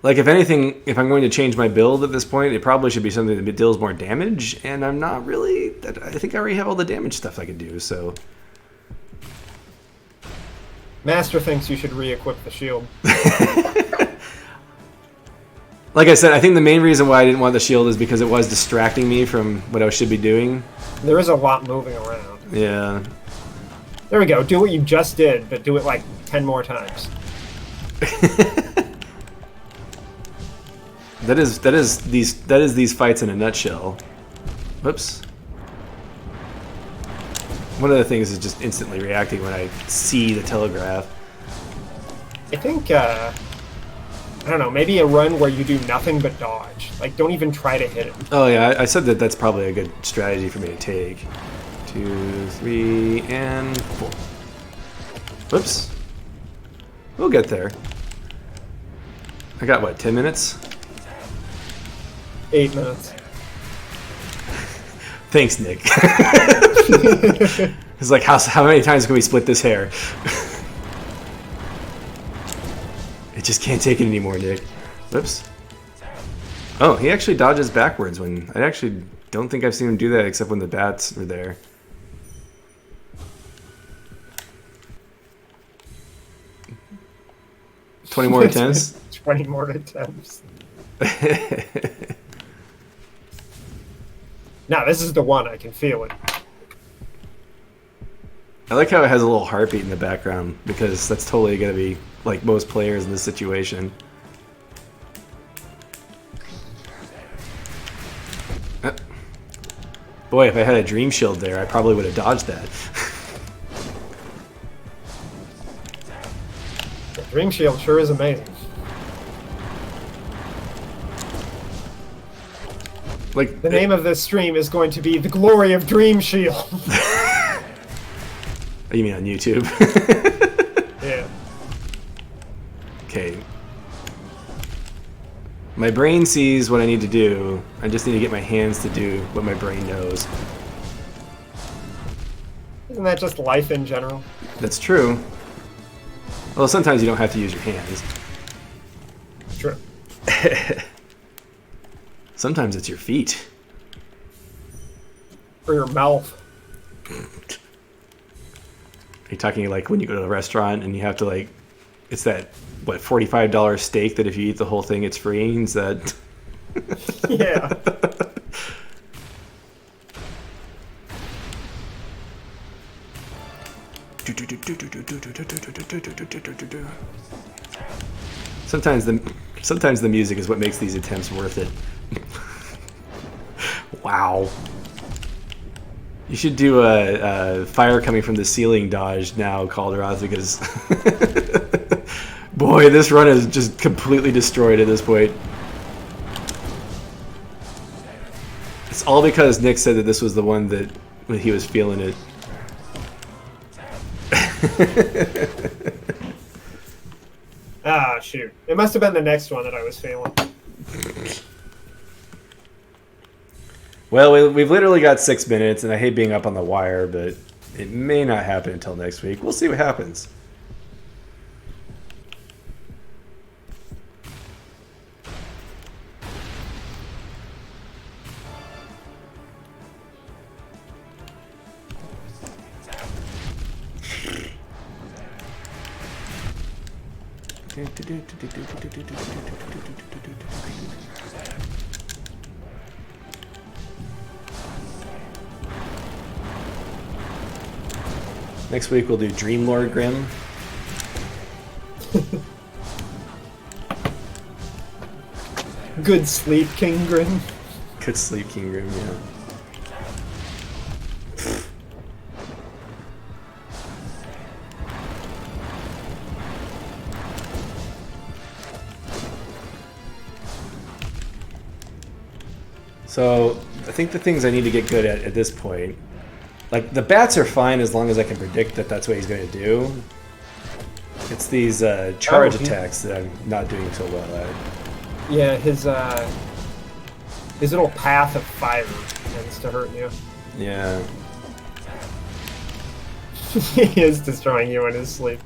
Like, if anything, if I'm going to change my build at this point, it probably should be something that deals more damage, and I'm not really... I think I already have all the damage stuff I could do, so... Master thinks you should re-equip the shield. Like I said, I think the main reason why I didn't want the shield is because it was distracting me from what I should be doing. There is a lot moving around. Yeah. There we go. Do what you just did, but do it like 10 more times. That is these fights in a nutshell. Whoops. One of the things is just instantly reacting when I see the telegraph. I think, I don't know, maybe a run where you do nothing but dodge. Like, don't even try to hit him. Oh yeah, I said that that's probably a good strategy for me to take. 2, 3, and 4. Whoops. We'll get there. I got, what, 10 minutes? 8 minutes. Thanks, Nick. It's like, how many times can we split this hair? It just can't take it anymore, Nick. Whoops. Oh, he actually dodges backwards when... I actually don't think I've seen him do that except when the bats are there. $20 more attempts? 20 more attempts. Now, this is the one. I can feel it. I like how it has a little heartbeat in the background, because that's totally going to be like most players in this situation. Boy, if I had a dream shield there, I probably would have dodged that. The Dream Shield sure is amazing. Like the name of this stream is going to be The Glory of Dream Shield. You mean on YouTube? Yeah. Okay. My brain sees what I need to do. I just need to get my hands to do what my brain knows. Isn't that just life in general? That's true. Well, sometimes you don't have to use your hands. True. Sometimes it's your feet. Or your mouth. Are you talking like when you go to a restaurant and you have to like, it's that, what, $45 steak that if you eat the whole thing it's free? Is that... Yeah. Sometimes the music is what makes these attempts worth it. Wow. You should do a fire coming from the ceiling dodge now, Calderaz, because boy, this run is just completely destroyed at this point. It's all because Nick said that this was the one that he was feeling it. Ah, shoot. It must have been the next one that I was failing. Well, we've literally got 6 minutes, and I hate being up on the wire, but it may not happen until next week. We'll see what happens. Next week we'll do Dreamlord Grimm. Good sleep, King Grimm. Good sleep, King Grimm, yeah. So, I think the things I need to get good at this point, like, the bats are fine as long as I can predict that that's what he's going to do. It's these charge attacks that I'm not doing so well at. Yeah, his little path of fire tends to hurt you. Yeah. He is destroying you in his sleep.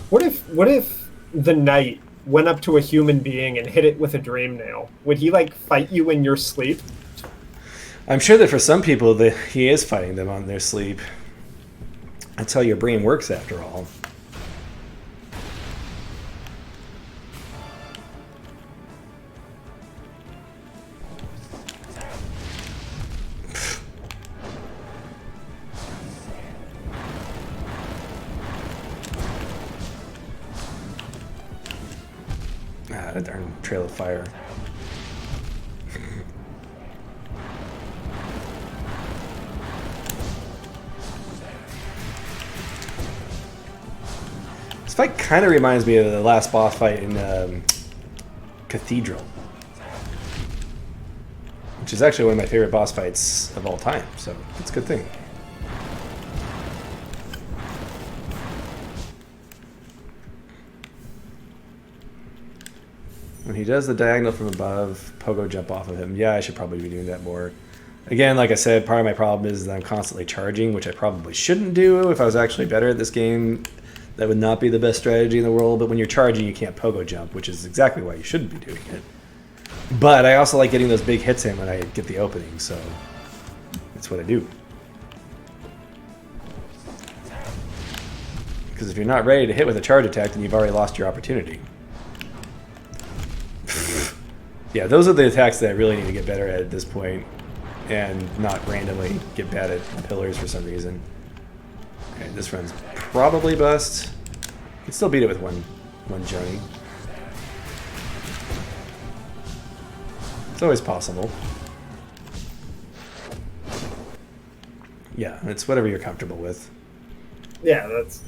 What if the knight went up to a human being and hit it with a dream nail? Would he like fight you in your sleep? I'm sure that for some people that he is fighting them on their sleep. That's how your brain works after all. That darn trail of fire. This fight kind of reminds me of the last boss fight in Cathedral, which is actually one of my favorite boss fights of all time, so it's a good thing. When he does the diagonal from above, pogo jump off of him. Yeah, I should probably be doing that more. Again, like I said, part of my problem is that I'm constantly charging, which I probably shouldn't do. If I was actually better at this game, that would not be the best strategy in the world. But when you're charging, you can't pogo jump, which is exactly why you shouldn't be doing it. But I also like getting those big hits in when I get the opening, so that's what I do. Because if you're not ready to hit with a charge attack, then you've already lost your opportunity. Yeah, those are the attacks that I really need to get better at this point, and not randomly get bad at pillars for some reason. Okay, this run's probably bust. Can still beat it with one journey. It's always possible. Yeah, it's whatever you're comfortable with. Yeah, that's...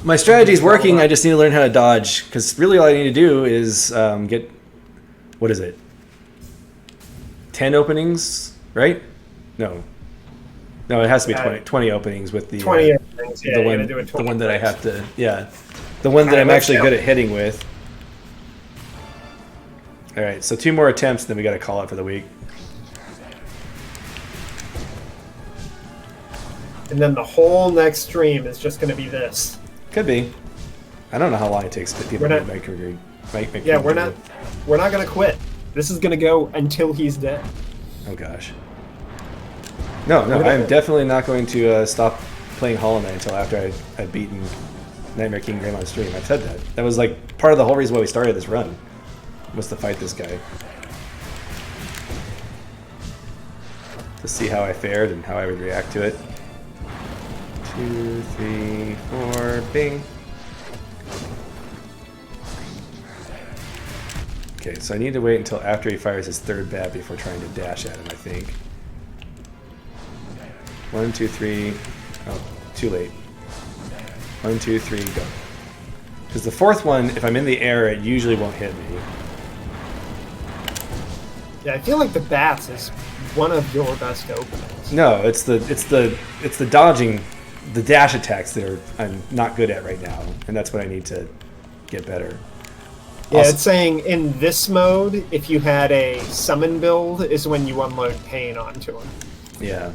My strategy's working, I just need to learn how to dodge, because really all I need to do is get... What is it? 10 openings, right? No, it has to be 20 openings with the 20 openings. Yeah, the one that I have to, yeah, the one that I'm actually good at hitting with. All right, so 2 more attempts, then we got to call it for the week. And then the whole next stream is just going to be this. Could be. I don't know how long it takes for people to make agree. Yeah, we're not going to quit. This is going to go until he's dead. Oh gosh. No, I am definitely not going to stop playing Hollow Knight until after I've beaten Nightmare King Grimm on stream. I've said that. That was like part of the whole reason why we started this run, was to fight this guy. To see how I fared and how I would react to it. 2, 3, 4, bing. Okay, so I need to wait until after he fires his 3rd bat before trying to dash at him, I think. 1, 2, 3. Oh, too late. 1, 2, 3, go. Because the 4th one, if I'm in the air, it usually won't hit me. Yeah, I feel like the bats is one of your best openings. No, it's the dodging, the dash attacks that I'm not good at right now, and that's what I need to get better. Yeah, Also, it's saying in this mode, if you had a summon build, is when you unload pain onto him. yeah.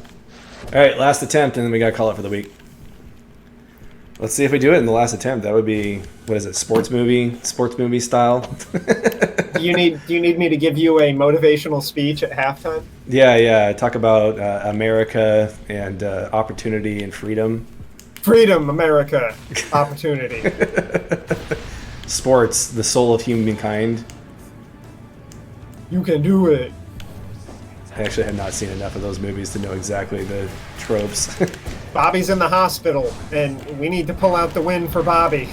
All right, last attempt, and then we gotta call it for the week. Let's see if we do it in the last attempt. That would be, what is it, sports movie style? Do you need me to give you a motivational speech at halftime? Yeah. Talk about America and opportunity and freedom. Freedom, America, opportunity. Sports, the soul of humankind. You can do it. I actually have not seen enough of those movies to know exactly the tropes. Bobby's in the hospital, and we need to pull out the win for Bobby.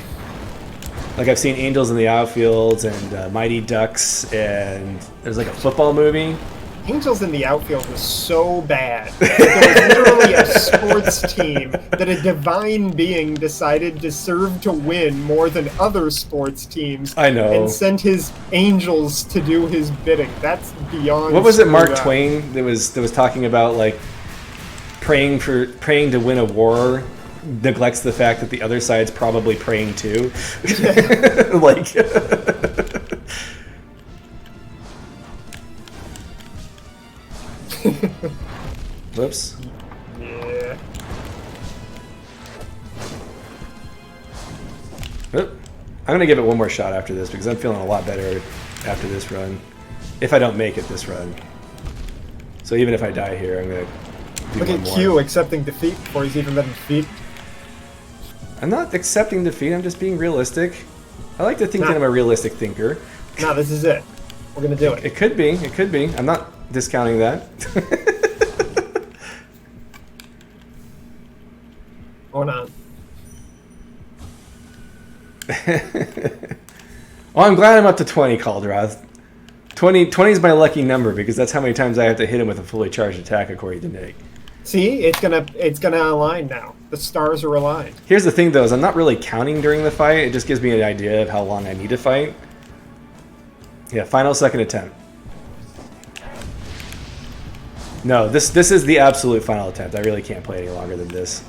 Like, I've seen Angels in the Outfields and Mighty Ducks, and there's like a football movie. Angels in the Outfield was so bad. There was literally a sports team that a divine being decided to serve to win more than other sports teams. I know. And sent his angels to do his bidding. That's beyond. What was it, Mark screwed up. Twain that was talking about, like, praying to win a war neglects the fact that the other side's probably praying too. Like whoops. Yeah. Oh, I'm gonna give it one more shot after this because I'm feeling a lot better after this run. If I don't make it this run. So even if I die here, I'm gonna do Look one at more. Q accepting defeat before he's even been defeated. I'm not accepting defeat, I'm just being realistic. I like to think that I'm a realistic thinker. No, this is it. We're gonna do it. It could be. I'm not discounting that. Or not. Well, I'm glad I'm up to 20, Calderoth. 20 is my lucky number because that's how many times I have to hit him with a fully charged attack according to Nick. See, it's gonna align now. The stars are aligned. Here's the thing, though, is I'm not really counting during the fight. It just gives me an idea of how long I need to fight. Yeah, final second attempt. No, this is the absolute final attempt. I really can't play any longer than this.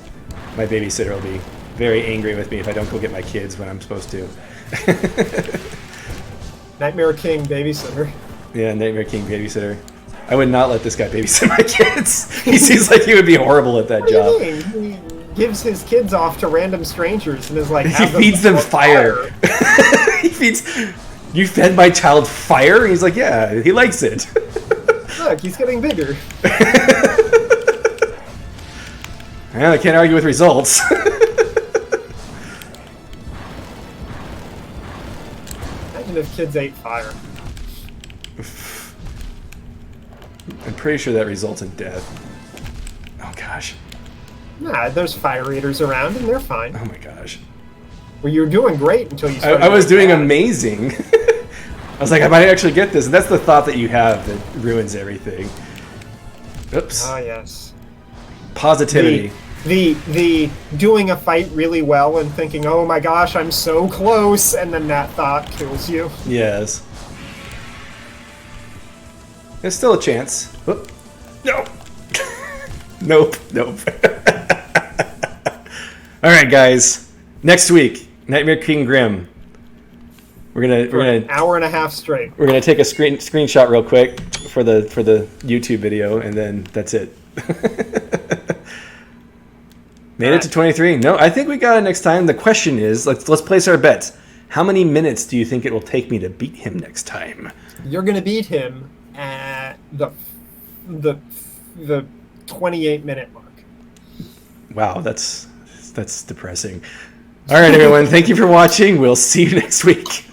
My babysitter will be very angry with me if I don't go get my kids when I'm supposed to. Nightmare King babysitter. Yeah, Nightmare King babysitter. I would not let this guy babysit my kids. He seems like he would be horrible at that What job. do you mean? He gives his kids off to random strangers and is like, He have feeds them fire. He feeds. You fed my child fire? And he's like, yeah, he likes it. Look, he's getting bigger. Well, I can't argue with results. Imagine if kids ate fire. I'm pretty sure that results in death. Oh gosh. Nah, there's fire eaters around and they're fine. Oh my gosh. Well, you were doing great until you started. I was doing bad. amazing. I was like, I might actually get this, and that's the thought that you have that ruins everything. Oops. Ah, yes. Positivity. The doing a fight really well and thinking, oh my gosh, I'm so close, and then that thought kills you. Yes. There's still a chance. Oop. No. Nope. All right, guys. Next week, Nightmare King Grimm. We're gonna An hour and a half straight. we're gonna take a screenshot real quick for the YouTube video, and then that's it. Made it to 23. No, I think we got it next time. The question is, let's place our bets. How many minutes do you think it will take me to beat him next time? You're gonna beat him at the 28-minute mark. Wow, that's depressing. All right, everyone. Thank you for watching. We'll see you next week.